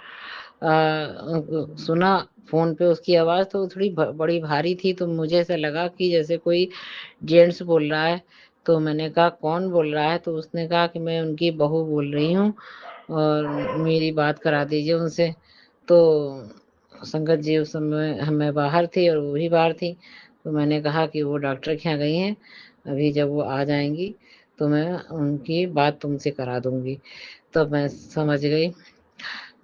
सुना फ़ोन पे उसकी आवाज़, तो थोड़ी बड़ी भारी थी, तो मुझे ऐसा लगा कि जैसे कोई जेंट्स बोल रहा है। तो मैंने कहा कौन बोल रहा है? तो उसने कहा कि मैं उनकी बहू बोल रही हूँ और मेरी बात करा दीजिए उनसे। तो संगत जी, उस समय मैं बाहर थी और वो भी बाहर थी, तो मैंने कहा कि वो डॉक्टर के यहाँ गई हैं, अभी जब वो आ जाएँगी तो मैं उनकी बात तुमसे करा दूँगी। तब मैं समझ गई।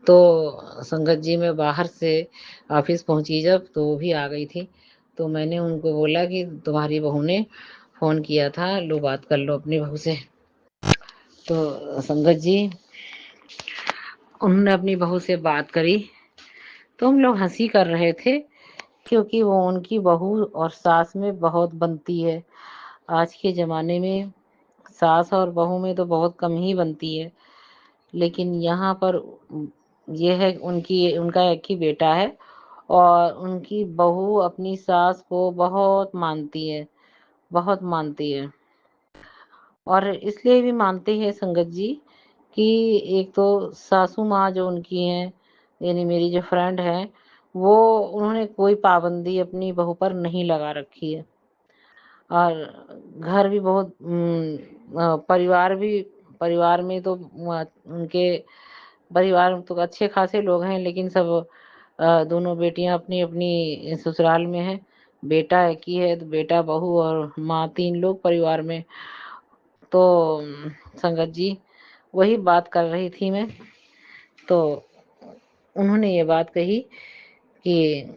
तो संगत जी, मैं बाहर से ऑफ़िस पहुँची जब, तो वो भी आ गई थी। तो मैंने उनको बोला कि तुम्हारी बहू ने फ़ोन किया था, लो बात कर लो अपनी बहू से। तो संगत जी, उन्होंने अपनी बहू से बात करी, तो हम लोग हँसी कर रहे थे, क्योंकि वो उनकी बहू और सास में बहुत बनती है। आज के ज़माने में सास और बहू में तो बहुत कम ही बनती है, लेकिन यहाँ पर ये है, उनका एक ही बेटा है और उनकी बहू अपनी सास को बहुत मानती है, बहुत मानती है। और इसलिए भी मानती है संगत जी कि एक तो सासू माँ जो उनकी हैं, यानी मेरी जो फ्रेंड है, वो उन्होंने कोई पाबंदी अपनी बहू पर नहीं लगा रखी है। और घर भी बहुत परिवार में तो उनके परिवार में तो अच्छे खासे लोग हैं, लेकिन सब दोनों बेटियां अपनी अपनी ससुराल में हैं। बेटा एक ही है, तो बेटा बहू और माँ 3 लोग परिवार में। तो संगत जी वही बात कर रही थी मैं, तो उन्होंने ये बात कही कि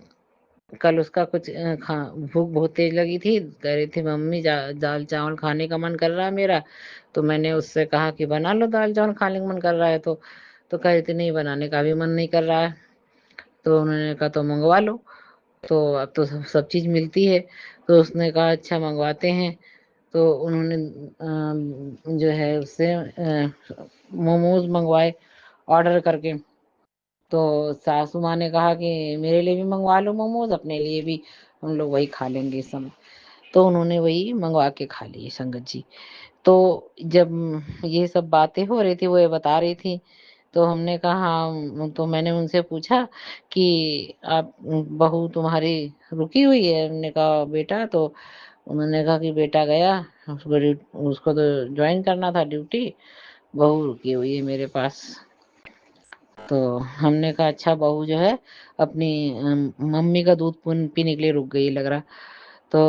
कल उसका कुछ भूख बहुत तेज लगी थी, कह रही थी मम्मी दाल चावल खाने का मन कर रहा है मेरा। तो मैंने उससे कहा कि बना लो, दाल चावल खाने का मन कर रहा है तो कह रही थी नहीं बनाने का भी मन नहीं कर रहा है। तो उन्होंने कहा तो मंगवा लो, तो अब तो सब चीज़ मिलती है। तो उसने कहा अच्छा मंगवाते हैं। तो उन्होंने जो है उससे मोमोज मंगवाए ऑर्डर करके। तो सासू माँ ने कहा कि मेरे लिए भी मंगवा लो मोमोज, अपने लिए भी, हम लोग वही खा लेंगे इस समय। तो उन्होंने वही मंगवा के खा लिए संगत जी। तो जब ये सब बातें हो रही थी, वो ये बता रही थी, तो हमने कहा हाँ, तो मैंने उनसे पूछा कि आप बहू तुम्हारी रुकी हुई है? हमने कहा बेटा, तो उन्होंने कहा कि बेटा गया, उसको तो ज्वाइन करना था ड्यूटी, बहू रुकी हुई है मेरे पास। तो हमने कहा अच्छा, बहू जो है अपनी मम्मी का दूध पीने के लिए रुक गई लग रहा। तो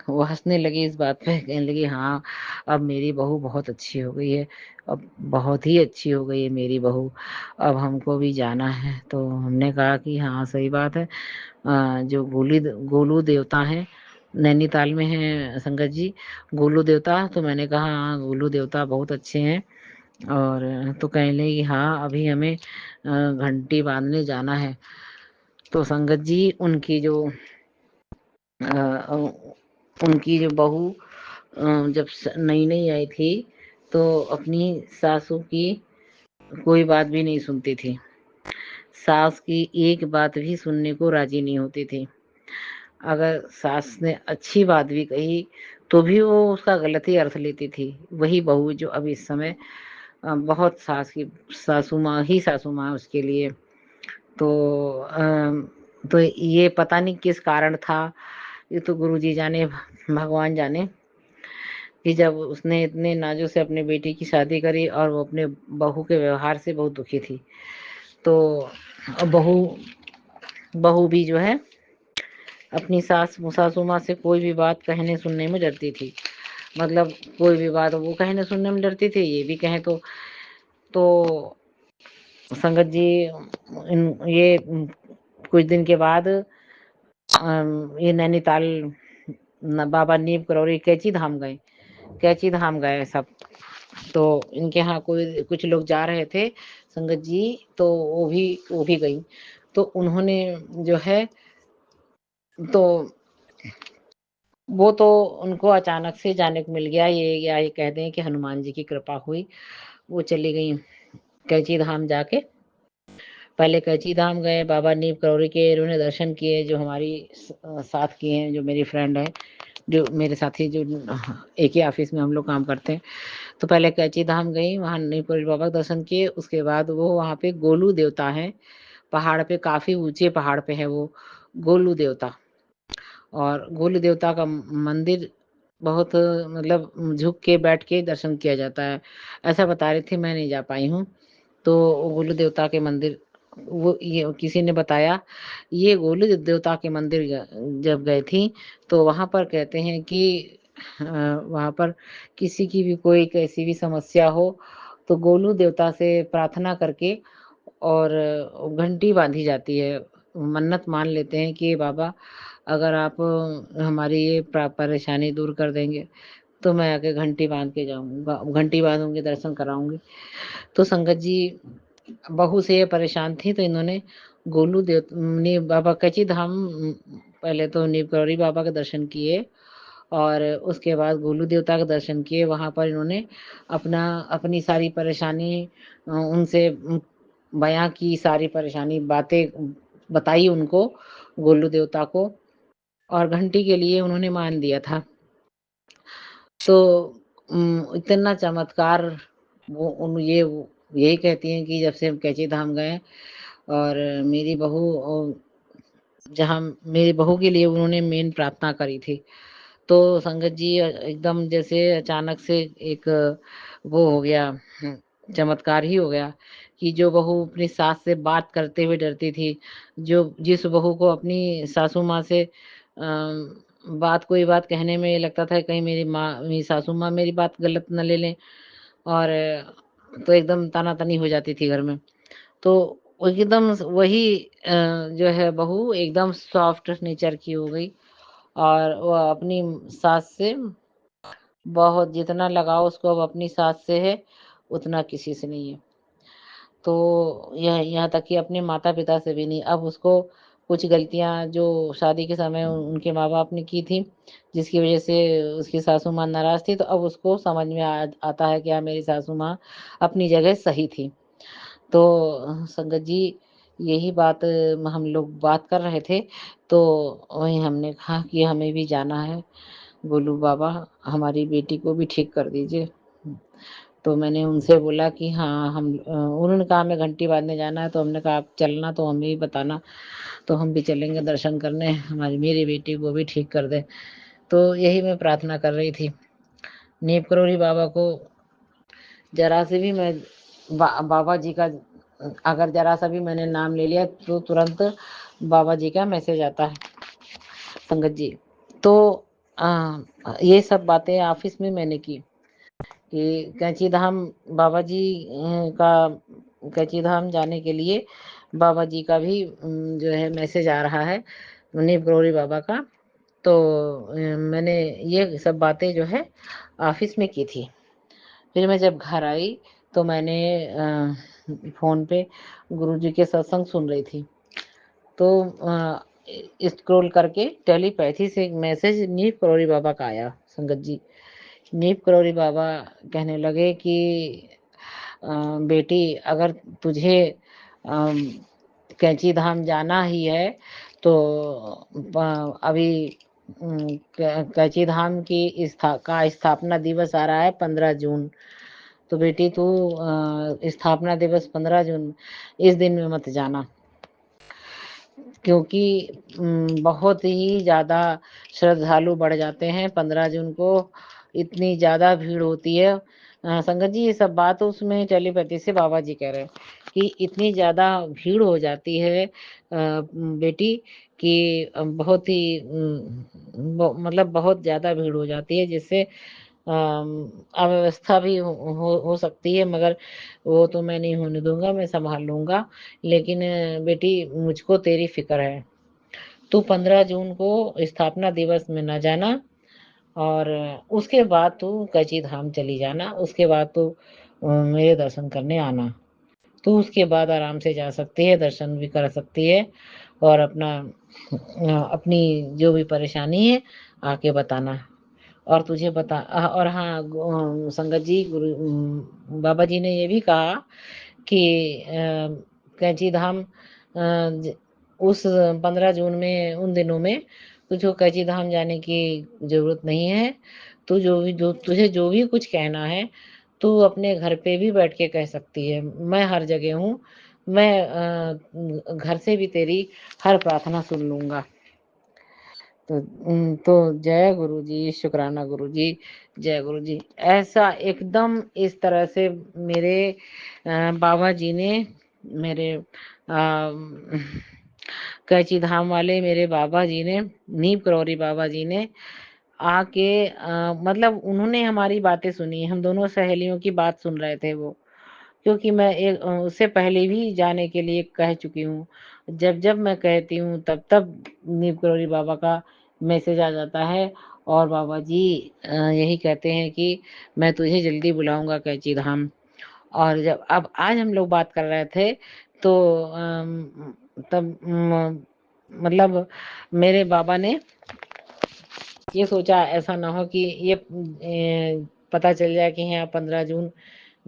वो हंसने लगी इस बात पे, कहने लगी हाँ अब मेरी बहू बहुत अच्छी हो गई है, अब बहुत ही अच्छी हो गई है मेरी बहू, अब हमको भी जाना है। तो हमने कहा कि हाँ सही बात है। जो गोलू देवता हैं नैनीताल में है संगत जी, गोलू देवता। तो मैंने कहा हाँ गोलू देवता बहुत अच्छे हैं। और तो कहने लगी हाँ अभी हमें घंटी बांधने जाना है। तो संगत जी उनकी जो बहू जब नई नई आई थी, तो अपनी सासू की कोई बात भी नहीं सुनती थी, सास की एक बात भी सुनने को राजी नहीं होती थी। अगर सास ने अच्छी बात भी कही तो भी वो उसका गलत ही अर्थ लेती थी। वही बहू जो अब इस समय बहुत सासू माँ है उसके लिए। तो तो ये पता नहीं किस कारण था, ये तो गुरुजी जाने, भगवान जाने, कि जब उसने इतने नाजों से अपने बेटी की शादी करी और वो अपने बहू के व्यवहार से बहुत दुखी थी। तो बहू बहू भी जो है अपनी सासू माँ से कोई भी बात कहने सुनने में डरती थी। मतलब कोई भी बात वो कहने सुनने में डरती थी, ये भी कहें तो संगत जी ये कुछ दिन के बाद ये नैनीताल बाबा नीम करौरी कैची धाम गए सब। तो इनके यहाँ कोई कुछ लोग जा रहे थे संगत जी, तो वो भी गई। तो उन्होंने जो है, तो वो तो उनको अचानक से जाने को मिल गया, ये कह दें कि हनुमान जी की कृपा हुई, वो चली गई कैची धाम जाके। पहले कैची धाम गए, बाबा नीम करौरी के उन्होंने दर्शन किए, जो हमारी साथ किए हैं, जो मेरी फ्रेंड है, जो मेरे साथी, जो एक ही ऑफिस में हम लोग काम करते हैं। तो पहले कैची धाम गई, वहाँ नीम करौरी बाबा का दर्शन किए। उसके बाद वो वहाँ पे गोलू देवता है, पहाड़ पे, काफी ऊंचे पहाड़ पे है वो गोलू देवता। और गोलू देवता का मंदिर बहुत, मतलब झुक के बैठ के दर्शन किया जाता है, ऐसा बता रही थी, मैं नहीं जा पाई हूँ। तो गोलू देवता के मंदिर, वो ये किसी ने बताया, ये गोलू देवता के मंदिर जब गए थी, तो वहां पर कहते हैं कि वहां पर किसी की भी कोई कैसी भी समस्या हो तो गोलू देवता से प्रार्थना करके और घंटी बांधी जाती है। मन्नत मान लेते हैं कि बाबा अगर आप हमारी ये परेशानी दूर कर देंगे तो मैं आके घंटी बांध के जाऊंगा, घंटी बांधूंगी, दर्शन कराऊंगी। तो संगत जी बहू से ये परेशान थी, तो इन्होंने गोलू देव ने बाबा कची धाम, पहले तो नीम करौरी बाबा के दर्शन किए और उसके बाद गोलू देवता के दर्शन किए। वहां पर इन्होंने अपनी सारी परेशानी उनसे बयां की, सारी परेशानी बातें बताई उनको, गोलू देवता को, और घंटी के लिए उन्होंने मान दिया था। तो इतना चमत्कार, वो उन ये यही कहती हैं कि जब से हम कैची धाम गए और मेरी बहू, जहाँ मेरी बहू के लिए उन्होंने मेन प्रार्थना करी थी, तो संगत जी एकदम जैसे अचानक से एक वो हो गया, चमत्कार ही हो गया कि जो बहू अपनी सास से बात करते हुए डरती थी, जो जिस बहू को अपनी सासू माँ से कोई बात कहने में ये लगता था कहीं मेरी सासू माँ मेरी बात गलत ना ले लें, और तो एकदम तना-तनी हो जाती थी घर में। तो एकदम वही जो है बहू एकदम सॉफ्ट नेचर की हो गई, और वो अपनी सास से बहुत जितना लगाव उसको अब अपनी सास से है, उतना किसी से नहीं है। तो यह यहाँ तक कि अपने माता-पिता से भी नहीं। अब उसको कुछ गलतियाँ जो शादी के समय उनके माँ-बाप ने की थी, जिसकी वज़ह से उसकी सासू माँ नाराज़ थी, तो अब उसको समझ में आता है कि हाँ, मेरी सासू माँ अपनी जगह सही थी। तो संगत जी, यही बात हम लोग बात कर रहे थे, तो वहीं हमने कहा कि हमें भी जाना है, गोलू बाबा, हमारी बेटी को भी ठीक कर दीजिए। तो मैंने उनसे बोला कि हाँ, उन्होंने कहा हमें घंटी बाँधने जाना है, तो हमने कहा आप चलना तो हमें भी बताना, तो हम भी चलेंगे दर्शन करने, मेरी बेटी को भी ठीक कर दें। तो यही मैं प्रार्थना कर रही थी। नीम करोली बाबा को ज़रा से भी मैं बाबा जी का अगर ज़रा-सा भी मैंने नाम ले लिया, तो तुरंत बाबा जी का मैसेज आता है, संगत जी। तो ये सब बातें ऑफ़िस में मैंने की। कि कैंची धाम बाबा जी का कैंची धाम जाने के लिए बाबा जी का भी जो है मैसेज आ रहा है, नीम करोली बाबा का। तो मैंने ये सब बातें जो है ऑफ़िस में की थी। फिर मैं जब घर आई तो मैंने फ़ोन पे गुरुजी के सत्संग सुन रही थी। तो स्क्रॉल करके टेलीपैथी से एक मैसेज नीम करोली बाबा का आया, संगत जी। नीम करोली बाबा कहने लगे कि अ, बेटी, अगर तुझे अम, कैंची धाम जाना ही है, तो अभी कैंची धाम की स्थापना दिवस आ रहा है 15 जून। तो बेटी तू स्थापना दिवस 15 जून इस दिन में मत जाना, क्योंकि बहुत ही ज़्यादा श्रद्धालु बढ़ जाते हैं 15 जून को, इतनी ज़्यादा भीड़ होती है। संगत जी, ये सब बात उसमें टेलीपैथी से बाबा जी कह रहे हैं कि इतनी ज़्यादा भीड़ हो जाती है बेटी, कि बहुत ही मतलब बहुत ज़्यादा भीड़ हो जाती है, जिससे अव्यवस्था भी हो सकती है, मगर वो तो मैं नहीं होने दूँगा, मैं सँभाल लूँगा। लेकिन बेटी, मुझको तेरी फ़िक्र है। तू 15 जून को स्थापना दिवस में ना जाना, और उसके बाद तू कच्ची धाम चली जाना, उसके बाद तू मेरे दर्शन करने आना। तू उसके बाद आराम से जा सकती है, दर्शन भी कर सकती है, और अपनी जो भी परेशानी है आके बताना। और तुझे और हाँ, संगत जी, बाबा जी ने ये भी कहा कि कैंची धाम उस 15 जून में, उन दिनों में तुझको कैंची धाम जाने की ज़रूरत नहीं है। तू तुझे जो भी कुछ कहना है, तू अपने घर पे भी बैठ के कह सकती है। मैं हर जगह हूँ। मैं घर से भी तेरी हर प्रार्थना सुन लूँगा। तो जय गुरुजी, शुक्राना गुरुजी, जय गुरुजी। ऐसा एकदम इस तरह से मेरे बाबा जी ने, मेरे कैंची धाम वाले मेरे बाबा जी ने, नीम करौरी बाबा जी ने आके मतलब उन्होंने हमारी बातें सुनी। हम दोनों सहेलियों की बात सुन रहे थे वो, क्योंकि मैं उससे पहले भी जाने के लिए कह चुकी हूँ। जब मैं कहती हूँ तब नीम करोली बाबा का मैसेज आ जाता है, और बाबा जी यही कहते हैं कि मैं तुझे जल्दी बुलाऊँगा कैंची धाम। और जब अब आज हम लोग बात कर रहे थे, तो तब मतलब मेरे बाबा ने ये सोचा ऐसा ना हो कि ये पता चल जाए कि हाँ 15 जून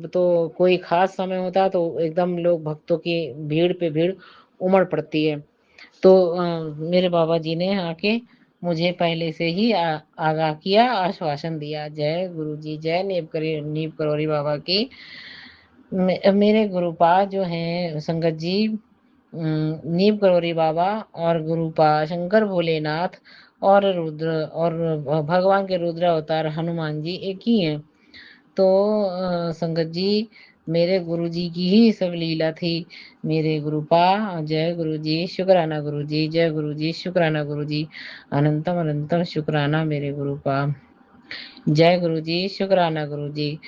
तो कोई खास समय होता है, तो एकदम लोग भक्तों की भीड़ पे भीड़ उमड़ पड़ती है। तो मेरे बाबा जी ने आके मुझे पहले से ही आगाह किया, आश्वासन दिया। जय गुरु जी, जय नीम करोली बाबा की। मेरे गुरुपाद जो हैं संगत जी, नीम करोली बाबा और गुरुपाद शंकर भोलेनाथ और रुद्र और भगवान के रुद्र अवतार हनुमान जी एक ही हैं। तो संगत जी, मेरे गुरुजी की ही सब लीला थी। मेरे गुरुपा, जय गुरुजी, शुक्राना गुरुजी, जय गुरुजी, शुक्राना गुरुजी, अनंतम अनंतम शुक्राना मेरे गुरुपा। जय गुरुजी, शुक्राना गुरुजी।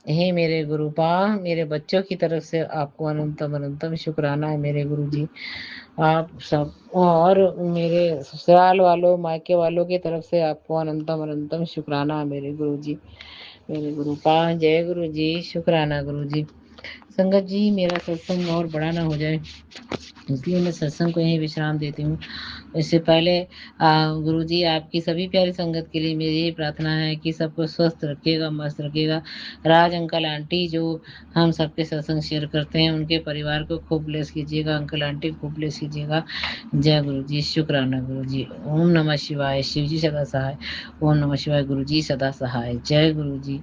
हे मेरे गुरुपा, मेरे बच्चों की तरफ से आपको अनंतम अनंतम शुक्राना है मेरे गुरुजी। आप सब और मेरे ससुराल वालों, मायके वालों की तरफ से आपको अनंतम अनंतम शुक्राना है मेरे गुरुजी, मेरे गुरुपा। जय गुरुजी, शुक्राना गुरुजी। संगत जी, मेरा सत्संग और बड़ा ना हो जाए, इसलिए मैं सत्संग को यहीं विश्राम देती हूँ। इससे पहले गुरुजी, आपकी सभी प्यारी संगत के लिए मेरी यही प्रार्थना है कि सबको स्वस्थ रखिएगा, मस्त रखिएगा। राज अंकल आंटी जो हम सबके सत्संग शेयर करते हैं, उनके परिवार को खूब ब्लेस कीजिएगा, अंकल आंटी को खूब ब्लेस कीजिएगा। जय गुरुजी, शुक्राना गुरुजी। ओम नमः शिवाय, शिवजी सदा सहाय। ओम नमः शिवाय, गुरुजी सदा सहाय। जय गुरुजी,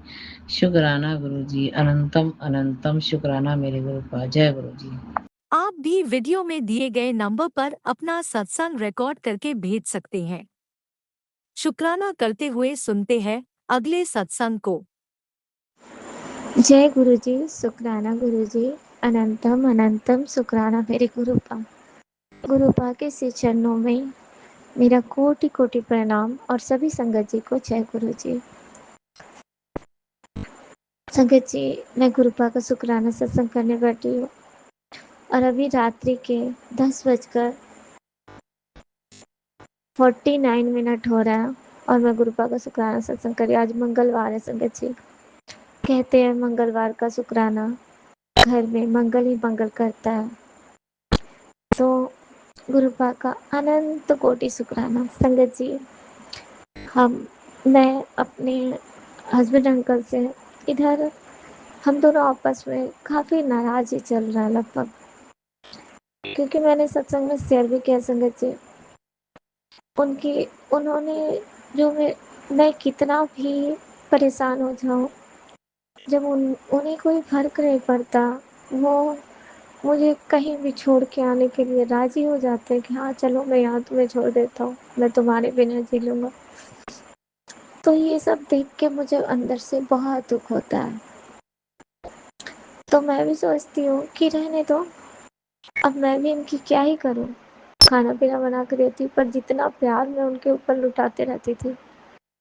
शुक्राना गुरुजी, अनंतम अनंतम शुक्राना मेरे गुरुपा। जय गुरुजी। आप भी वीडियो में दिए गए नंबर पर अपना सत्संग रिकॉर्ड करके भेज सकते हैं। शुक्राना करते हुए सुनते हैं अगले सत्संग को। जय गुरुजी, शुक्राना गुरुजी, अनंतम अनंतम शुक्राना मेरे गुरुपा। गुरुपा के श्री चरणों में मेरा कोटि कोटि प्रणाम और सभी संगत जी को जय गुरुजी। संगत जी, मैं गुरुपा का शुक्राना सत्संग करने बैठी हूँ और अभी रात्रि के 10:49 हो रहा है और मैं गुरुपा का शुक्राना सत्संग करी। आज मंगलवार है संगत जी। कहते हैं मंगलवार का शुक्राना घर में मंगल ही मंगल करता है। तो गुरुपा का अनंत कोटि शुक्राना। संगत जी, मैं अपने हस्बैंड अंकल से इधर हम दोनों आपस में काफ़ी नाराज ही चल रहा है लगभग, क्योंकि मैंने सत्संग में शेयर भी किया संगत जी। उन्होंने जो मैं कितना भी परेशान हो जाऊं, जब उन्हें कोई फर्क नहीं पड़ता, वो मुझे कहीं भी छोड़ के आने के लिए राजी हो जाते हैं कि हाँ चलो, मैं यहाँ तुम्हें छोड़ देता हूँ, मैं तुम्हारे बिना जी लूँगा। तो ये सब देख के मुझे अंदर से बहुत दुख होता है। तो मैं भी सोचती हूँ कि रहने दो, अब मैं भी इनकी क्या ही करूँ। खाना पीना बना कर देती, पर जितना प्यार मैं उनके ऊपर लुटाते रहती थी,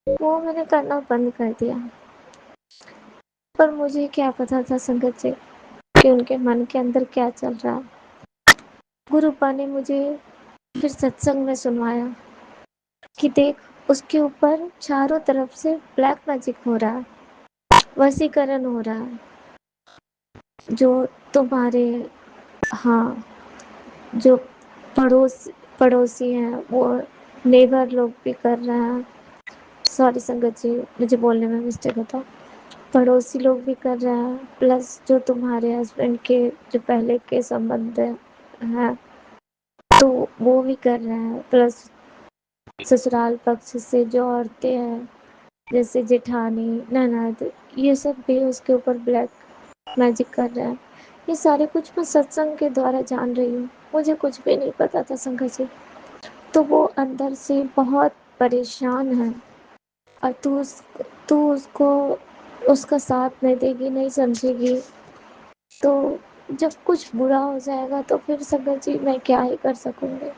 वो मैंने करना बंद कर दिया। पर मुझे क्या पता था संगत जी कि उनके मन के अंदर क्या चल रहा है। गुरुपा ने मुझे फिर सत्संग में सुनवाया कि देख, उसके ऊपर चारों तरफ से ब्लैक मैजिक हो रहा है, वशीकरण हो रहा है। जो तुम्हारे, हाँ, जो पड़ोसी हैं, वो नेबर लोग भी कर रहे हैं। सॉरी संगत जी, मुझे बोलने में मिस्टेक होता। पड़ोसी लोग भी कर रहे हैं, प्लस जो तुम्हारे हस्बैंड के जो पहले के संबंध हैं, तो वो भी कर रहे हैं। प्लस ससुराल पक्ष से जो औरतें हैं, जैसे जेठानी, ननद, ये सब भी उसके ऊपर ब्लैक मैजिक कर रहे हैं। ये सारे कुछ मैं सत्संग के द्वारा जान रही हूँ, मुझे कुछ भी नहीं पता था संगत जी। तो वो अंदर से बहुत परेशान है और तू उसको उसका साथ नहीं देगी, नहीं समझेगी, तो जब कुछ बुरा हो जाएगा तो फिर संगत जी मैं क्या ही कर सकूंगी।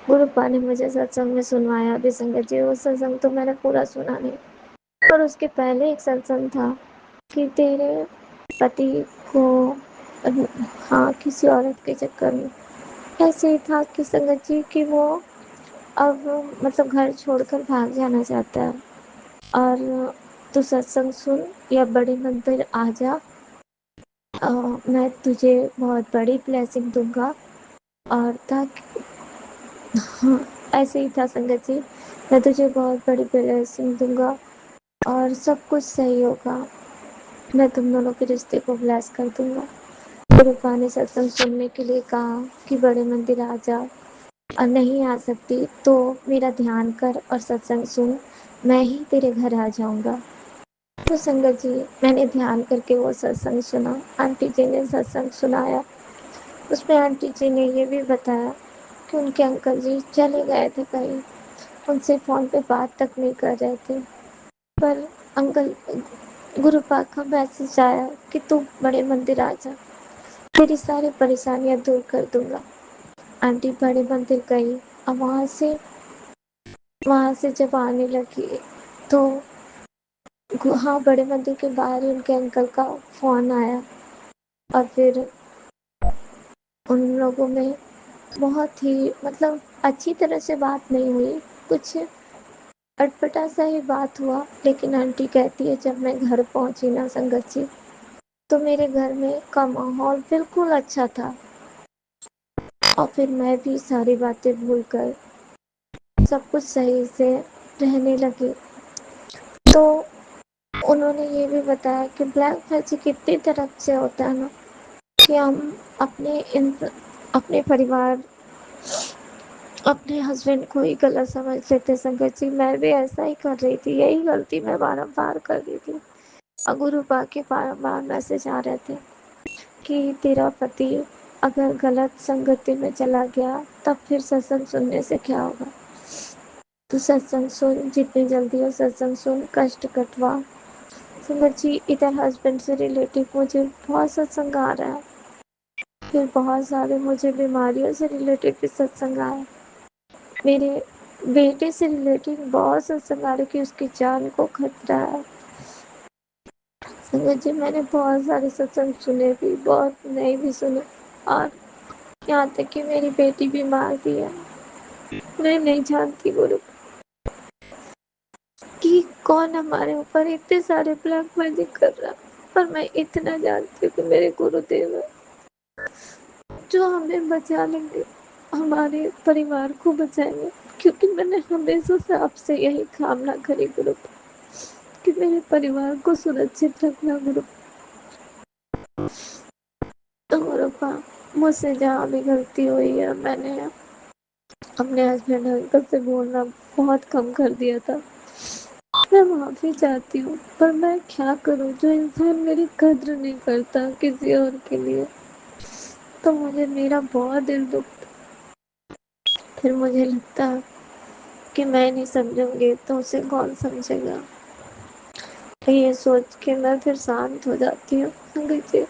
गुरुपा ने मुझे सत्संग में सुनवाया भी संगत जी। वो सत्संग तो मैंने पूरा सुना नहीं, पर उसके पहले एक सत्संग था कि तेरे पति को, हाँ, किसी औरत के चक्कर में ऐसे ही था कि संगत जी कि वो अब मतलब घर छोड़कर भाग जाना चाहता है, और तू सत्संग सुन या बड़े मंदिर आ जा, मैं तुझे बहुत बड़ी ब्लेसिंग दूंगा। और ताकि, हाँ, ऐसे ही था संगत जी, मैं तुझे बहुत बड़ी ब्लेसिंग दूंगा और सब कुछ सही होगा, मैं तुम दोनों के रिश्ते को ब्लेस कर दूंगा। गुरुपा ने सत्संग सुनने के लिए कहा कि बड़े मंदिर आ जा, और नहीं आ सकती तो मेरा ध्यान कर और सत्संग सुन, मैं ही तेरे घर आ जाऊंगा। तो संगत जी, मैंने ध्यान करके वो सत्संग सुना। आंटी जी ने सत्संग सुनाया, उसमें आंटी जी ने ये भी बताया कि उनके अंकल जी चले गए थे कहीं, उनसे फ़ोन पे बात तक नहीं कर रहे थे। पर अंकल गुरुपा का मैसेज आया कि तू बड़े मंदिर आ जा, तेरी सारी परेशानियां दूर कर दूंगा। आंटी बड़े मंदिर गई। अब वहां से जब आने लगी तो हाँ, बड़े मंदिर के बाहर ही उनके अंकल का फोन आया और फिर उन लोगों में बहुत ही मतलब अच्छी तरह से बात नहीं हुई, कुछ अटपटा सा ही बात हुआ। लेकिन आंटी कहती है जब मैं घर पहुंची ना संगत जी, तो मेरे घर में का माहौल बिल्कुल अच्छा था और फिर मैं भी सारी बातें भूलकर सब कुछ सही से रहने लगी। तो उन्होंने ये भी बताया कि ब्लैक मैजिक इतनी तरफ से होता है ना कि हम अपने परिवार, अपने हस्बैंड को ही गलत समझ लेते। संगत जी, मैं भी ऐसा ही कर रही थी, यही गलती मैं बारम्बार कर रही थी। गुरुपा के बारम्बार मैसेज आ रहे थे कि तेरा पति अगर गलत संगति में चला गया तब फिर सत्संग सुनने से क्या होगा, तो सत्संग सुन, जितनी जल्दी हो सत्संग सुन, कष्ट कटवा। संगत जी, इधर हस्बैंड से रिलेटिव मुझे बहुत सत्संग आ रहा है, फिर बहुत सारे मुझे बीमारियों से रिलेटेड भी सत्संग आए। मेरे बेटे से रिलेटेड बहुत सत्संग आ रहे कि उसकी जान को खतरा है। संगत जी, मैंने बहुत सारे सत्संग सुने भी, बहुत नहीं भी सुने, और यहाँ तक कि मेरी बेटी बीमार भी है। मैं नहीं जानती गुरु कि कौन हमारे ऊपर इतने सारे ब्लैक मैजिक कर रहा, पर मैं इतना जानती हूँ कि मेरे गुरुदेव है जो हमें बचा लेंगे, हमारे परिवार को बचाएंगे। क्योंकि मैंने हमेशा से आपसे यही कामना करी गुरु कि मेरे परिवार को सुरक्षित रखना गुरु। तो गुरुपा, मुझसे जहाँ भी गलती हुई है, मैंने अपने हस्बैंड अंकल से बोलना बहुत कम कर दिया था। मैं माफी चाहती हूँ, पर मैं क्या करूँ, जो इंसान मेरी कद्र नहीं करता किसी और के लिए, तो मुझे मेरा बहुत दिल दुखता। फिर मुझे लगता कि मैं नहीं समझूंगी तो उसे कौन समझेगा। तो ये सोच के मैं फिर शांत हो जाती हूँ। संगत जी,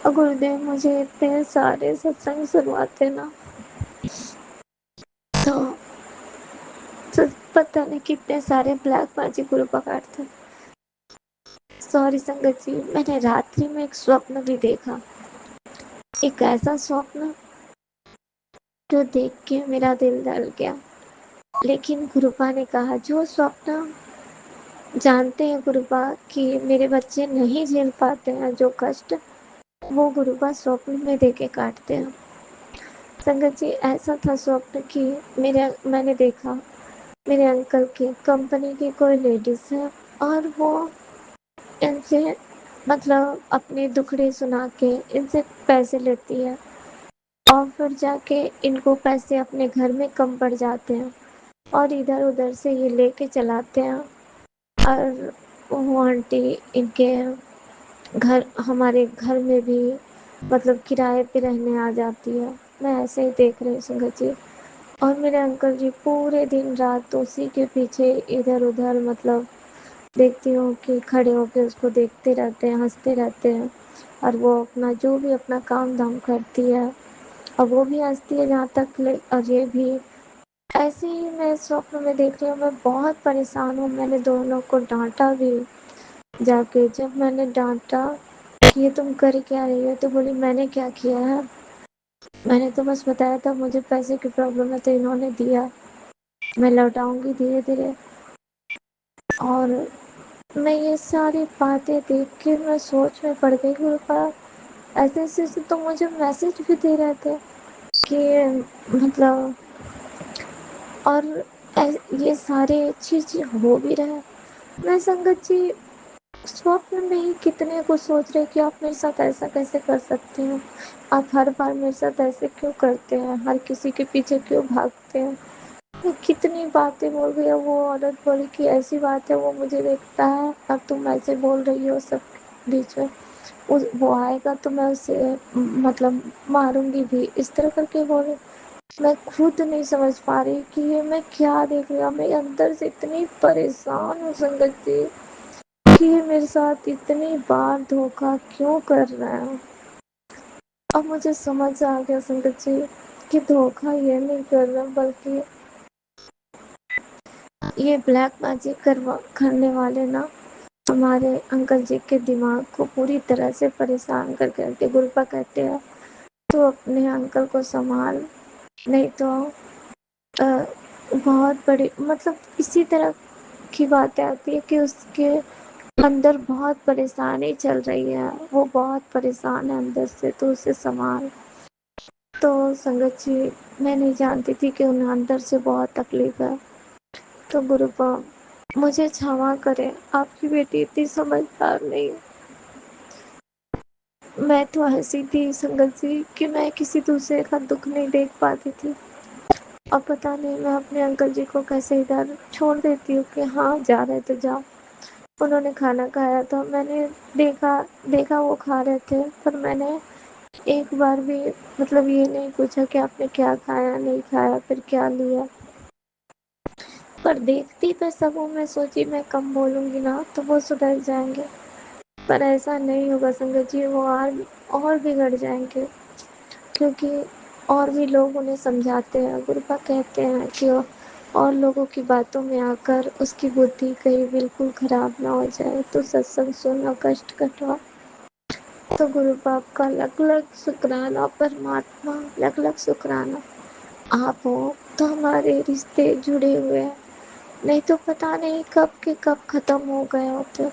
और गुरुदेव मुझे इतने सारे सत्संग सुनवाते ना, तो पता नहीं कितने सारे ब्लैक मैजिक गुरु पकड़ते। सॉरी संगत जी, मैंने रात्रि में एक स्वप्न भी देखा, एक ऐसा स्वप्न जो देख के मेरा दिल डर गया। लेकिन गुरुपा ने कहा जो स्वप्न जानते हैं गुरुपा कि मेरे बच्चे नहीं झेल पाते हैं जो कष्ट, वो गुरुपा स्वप्न में देके काटते हैं। संगत जी, ऐसा था स्वप्न कि मैंने देखा मेरे अंकल की कंपनी की कोई लेडीज है और वो इनसे मतलब अपने दुखड़े सुना के इनसे पैसे लेती है और फिर जाके इनको पैसे अपने घर में कम पड़ जाते हैं और इधर उधर से ये लेके चलाते हैं। और वो आंटी इनके घर, हमारे घर में भी मतलब किराए पे रहने आ जाती है। मैं ऐसे ही देख रही हूँ संगत जी। और मेरे अंकल जी पूरे दिन रात उसी के पीछे इधर उधर मतलब देखती हूँ कि खड़े होके उसको देखते रहते हैं, हंसते रहते हैं, और वो अपना जो भी अपना काम धाम करती है और वो भी हंसती है जहाँ तक और ये भी ऐसे ही। मैं स्वप्न में देख रही हूँ, मैं बहुत परेशान हूँ। मैंने दोनों को डांटा भी जाके। जब मैंने डांटा कि ये तुम कर क्या रही हो, तो बोली मैंने क्या किया है, मैंने तो बस बताया था मुझे पैसे की प्रॉब्लम है तो इन्होंने दिया, मैं लौटाऊंगी धीरे धीरे। और मैं ये सारी बातें देख के मैं सोच में पड़ गई। गुरुपा ऐसे ऐसे तो मुझे मैसेज भी दे रहे थे कि मतलब, और ये सारे चीज हो भी रहा है। मैं संगत जी स्वप्न में ही कितने को सोच रहे कि आप मेरे साथ ऐसा कैसे कर सकते हैं, आप हर बार मेरे साथ ऐसे क्यों करते हैं, हर किसी के पीछे क्यों भागते हैं। मैं कितनी बातें बोल गई। वो औरत बोली कि ऐसी बात है, वो मुझे देखता है अब तुम ऐसे बोल रही हो सब बीच में, वो आएगा तो मैं उसे मतलब मारूंगी भी, इस तरह करके बोले। मैं खुद नहीं समझ पा रही कि ये मैं क्या देख रही हूँ। मैं अंदर से इतनी परेशान हूँ संगत जी कि ये मेरे साथ इतनी बार धोखा क्यों कर रहा है। अब मुझे समझ आ गया संगत जी कि धोखा ये नहीं कर रहा बल्कि ये ब्लैक मैजिक करने वाले ना हमारे अंकल जी के दिमाग को पूरी तरह से परेशान करके रखते। गुरुपा कहते हैं तो अपने अंकल को संभाल, नहीं तो बहुत बड़ी मतलब इसी तरह की बातें आती है कि उसके अंदर बहुत परेशानी चल रही है, वो बहुत परेशान है अंदर से, तो उसे संभाल। तो संगत जी मैं नहीं जानती थी कि उन्हें अंदर से बहुत तकलीफ है। तो गुरुपा मुझे क्षमा करें, आपकी बेटी इतनी समझदार नहीं है। मैं तो ऐसी थी संगत जी कि मैं किसी दूसरे का दुख नहीं देख पाती थी। अब पता नहीं मैं अपने अंकल जी को कैसे इधर छोड़ देती हूँ कि हाँ जा रहे तो जाओ। उन्होंने खाना खाया था, मैंने देखा वो खा रहे थे, पर मैंने एक बार भी मतलब ये नहीं पूछा कि आपने क्या खाया नहीं खाया फिर क्या लिया। पर देखती मैं सब हूँ, मैं सोची मैं कम बोलूँगी ना तो वो सुधर जाएंगे, पर ऐसा नहीं होगा संगत जी, वो और बिगड़ जाएंगे क्योंकि और भी लोग उन्हें समझाते हैं। गुरुपा कहते हैं कि और लोगों की बातों में आकर उसकी बुद्धि कहीं बिल्कुल खराब ना हो जाए, तो सत्संग सुन और कष्ट कटवा। तो गुरु बाप का लख लख शुक्राना परमात्मा, लख लख शुक्राना। आप हो तो हमारे रिश्ते जुड़े हुए हैं, नहीं तो पता नहीं कब के कब खत्म हो गए होते।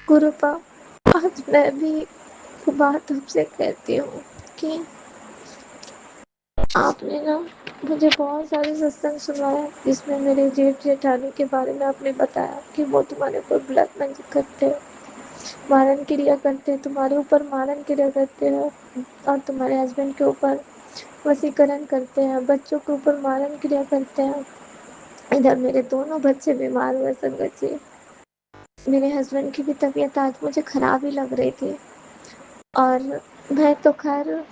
गुरु बाप आज मैं भी वो बात आपसे कहती हूँ कि आपने ना मुझे बहुत सारे सत्संग सुनाया जिसमें मेरे जेठ जेठानी के बारे में आपने बताया कि वो तुम्हारे ऊपर ब्लैक मैजिक करते हैं, मारन क्रिया करते हैं, तुम्हारे ऊपर मारन क्रिया करते हैं और तुम्हारे हस्बैंड के ऊपर वशीकरण करते हैं, बच्चों के ऊपर मारन क्रिया करते हैं। इधर मेरे दोनों बच्चे बीमार हुए संगत जी, मेरे हस्बैंड की भी तबीयत आज मुझे खराब ही लग रही थी और मैं तो खैर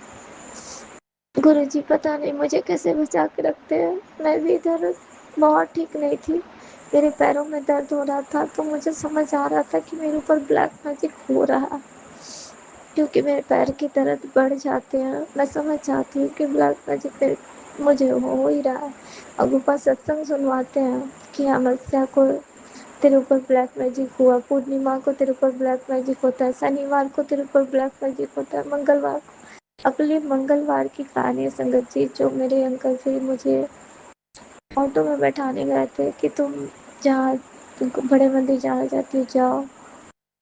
गुरुजी पता नहीं मुझे कैसे बचा के रखते हैं। मैं भी इधर बहुत ठीक नहीं थी, मेरे पैरों में दर्द हो रहा था, तो मुझे समझ आ रहा था कि मेरे ऊपर ब्लैक मैजिक हो रहा है क्योंकि मेरे पैर के दर्द बढ़ जाते हैं। मैं समझ जाती हूँ कि ब्लैक मैजिक मुझे हो ही रहा है। और गोपाल सत्संग सुनवाते हैं कि अमावस्या को तेरे ऊपर ब्लैक मैजिक हुआ, पूर्णिमा को तेरे ऊपर ब्लैक मैजिक होता है, शनिवार को तेरे ऊपर ब्लैक मैजिक होता है, मंगलवार को। अगले मंगलवार की कहानी है संगत जी, जो मेरे अंकल जी मुझे ऑटो में बैठाने गए थे कि तुम जहाँ तुमको बड़े मंदिर जहाँ जाती हो जाओ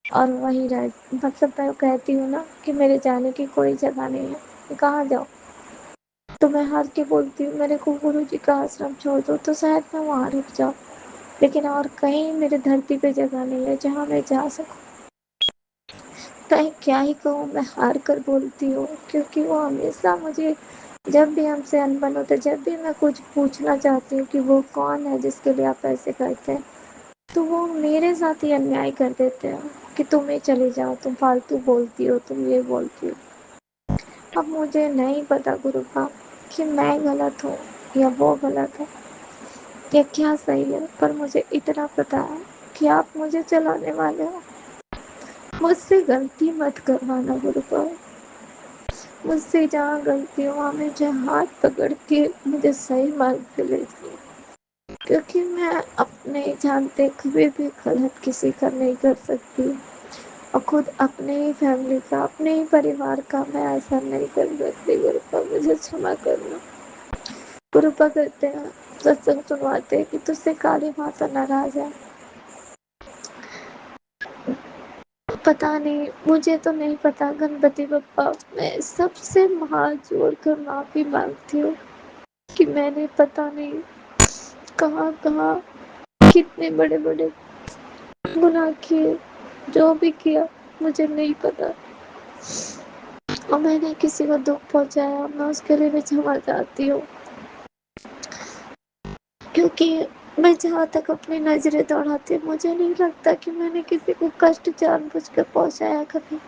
और वहीं रह, मतलब मैं कहती हूँ ना कि मेरे जाने की कोई जगह नहीं है, कहाँ जाओ, तो मैं हार के बोलती हूँ मेरे को गुरु जी का आश्रम छोड़ दो तो शायद मैं वहाँ रुक जाऊँ, लेकिन और कहीं मेरे धरती पे जगह नहीं है जहाँ मैं जा सकूँ। कहीं क्या ही कहूँ, मैं हार कर बोलती हूँ क्योंकि वो हमेशा मुझे जब भी हमसे अनबन होता है, जब भी मैं कुछ पूछना चाहती हूँ कि वो कौन है जिसके लिए आप ऐसे करते हैं, तो वो मेरे साथ ही अन्याय कर देते हैं कि तुम ही चले जाओ, तुम फालतू बोलती हो, तुम ये बोलती हो। अब मुझे नहीं पता गुरुपा कि मैं गलत हूँ या वो गलत है या क्या सही है, पर मुझे इतना पता है कि आप मुझे चलाने वाले हो। मुझसे गलती मत करवाना गुरुपा, मुझसे जहाँ गलती हो वहाँ मुझे हाथ पकड़ के मुझे सही मार्ग पे ले जाओ, क्योंकि मैं अपने जानते कभी भी गलत किसी का नहीं कर सकती और खुद अपने ही फैमिली का, अपने ही परिवार का मैं ऐसा नहीं कर सकती। गुरुपा मुझे क्षमा करना। गुरुपा कहते हैं सत्संग सुनवाते हैं कि तुझसे काली माता नाराज है। पता नहीं, मुझे तो नहीं पता गणपति बप्पा, मैं सबसे हाथ जोड़कर माफी मांगती हूँ कि मैंने पता नहीं कहाँ कहाँ कितने बड़े बड़े गुनाह किए, जो भी किया मुझे नहीं पता और मैंने किसी को दुख पहुंचाया, मैं उसके लिए भी क्षमा चाहती हूँ क्योंकि मैं जहाँ तक अपनी नजरें दौड़ाती हूँ मुझे नहीं लगता कि मैंने किसी को कष्ट जानबूझकर पहुंचाया कभी।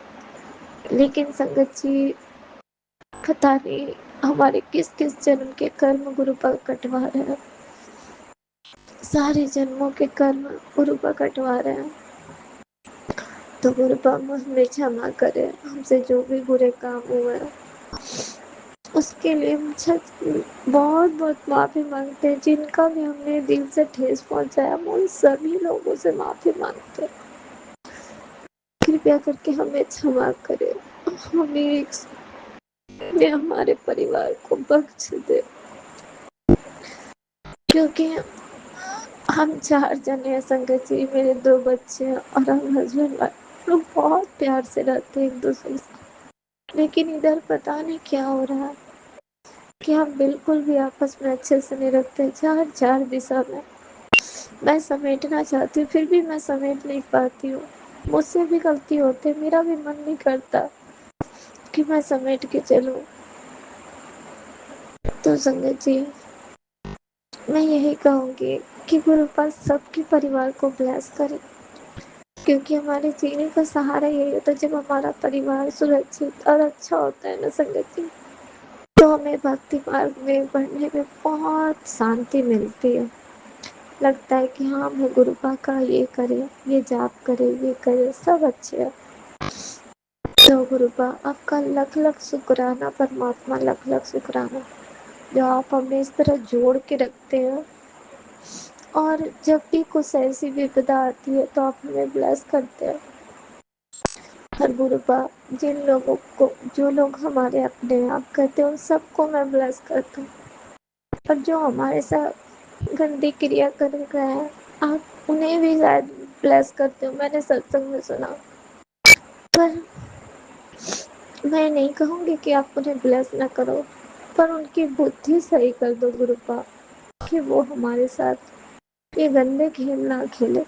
लेकिन संगत जी पता नहीं हमारे किस किस जन्म के कर्म गुरु पर कटवा रहे हैं, सारे जन्मों के कर्म गुरु पर कटवा रहे हैं। तो गुरुपा हमें क्षमा करें, हमसे जो भी बुरे काम हुए उसके लिए हम बहुत बहुत माफ़ी मांगते हैं। जिनका भी हमने दिल से ठेस पहुंचाया, हम उन सभी लोगों से माफ़ी मांगते हैं। कृपया करके हमें क्षमा करें, हमारे परिवार को बख्श दे, क्योंकि हम 4 जने हैं संगत जी, मेरे 2 बच्चे हैं और हम हस्बैंड वाइफ लोग बहुत प्यार से रहते हैं एक दूसरे से। लेकिन इधर पता नहीं क्या हो रहा है कि हम बिल्कुल भी आपस में अच्छे से नहीं रखते। 4 दिशा में मैं समेटना चाहती हूँ, फिर भी मैं समेट नहीं पाती हूँ। मुझसे भी गलती होती है, मेरा भी मन नहीं करता कि मैं समेट के चलूँ। तो संगत जी, मैं यही कहूँगी कि गुरुपाल सबके परिवार को ब्लेस करे, क्योंकि हमारे जीने का सहारा यही होता है। जब हमारा परिवार सुरक्षित और अच्छा होता है ना संगत जी, तो हमें भक्ति मार्ग में बढ़ने में बहुत शांति मिलती है। लगता है कि हाँ, मैं गुरुपा का ये करें, ये जाप करें, ये करें, सब अच्छे है। तो गुरुपा आपका लख लख शुक्राना, परमात्मा लख लख शुक्राना, जो आप हमें इस तरह जोड़ के रखते हैं। और जब भी कुछ ऐसी विपदा आती है तो आप हमें ब्लेस करते हैं। हर गुरुपा जिन लोगों को, जो लोग हमारे अपने आप करते हैं, उन सबको मैं ब्लेस करता हूँ। और जो हमारे साथ गंदी क्रिया कर रहे हैं, आप उन्हें भी शायद ब्लेस करते हो, मैंने सत्संग में सुना। पर मैं नहीं कहूँगी कि आप उन्हें ब्लेस ना करो, पर उनकी बुद्धि सही कर दो गुरुपा, कि वो हमारे साथ ये गंदे खेल ना खेले।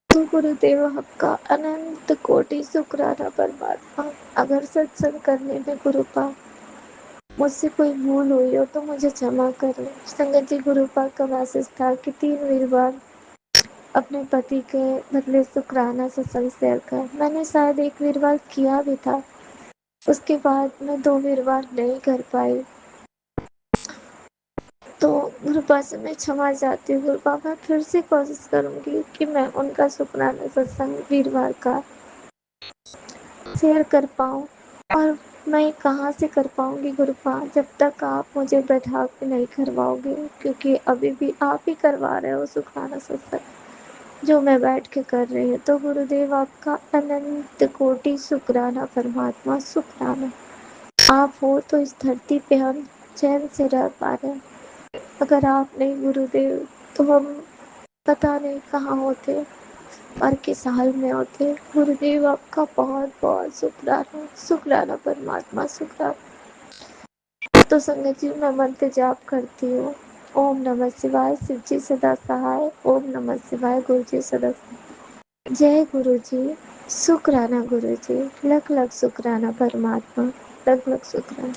तो गुरुदेव आपका अनंत कोटि शुक्राना परमात्मा। अगर सत्संग करने में गुरुपा मुझसे कोई भूल हुई हो तो मुझे क्षमा करें। संगत जी, गुरुपा का मैसेज था कि 3 वीरवार अपने पति के बदले शुक्राना सत्संग शेयर कर। मैंने शायद 1 वीरवार किया भी था, उसके बाद मैं 2 वीरवार नहीं कर पाई। तो गुरुपा से मैं क्षमा चाहती हूँ। गुरुपा, मैं फिर से कोशिश करूँगी कि मैं उनका शुक्राना सत्संग वीरवार का शेयर कर पाऊँ। और मैं कहाँ से कर पाऊँगी गुरुपा, जब तक आप मुझे बैठा के नहीं करवाओगे, क्योंकि अभी भी आप ही करवा रहे हो शुक्राना सत्संग जो मैं बैठ के कर रही हूँ। तो गुरुदेव आपका अनंत कोटि शुक्राना परमात्मा, शुक्राना। आप हो तो इस धरती पे हम चैन से रह पा रहे हैं। अगर आप नहीं गुरुदेव, तो हम पता नहीं कहाँ होते और किस हाल में होते। गुरुदेव आपका बहुत बहुत शुक्राना, शुक्राना परमात्मा, शुक्राना। तो संगत जी, मैं मंत्र जाप करती हूँ। ओम नमः शिवाय, शिव जी सदा सहाय। ओम नमः शिवाय, गुरु जी सदा सहाय। जय गुरु जी, शुक्राना गुरु जी, लख लख शुक्राना परमात्मा, लख लख शुक्राना।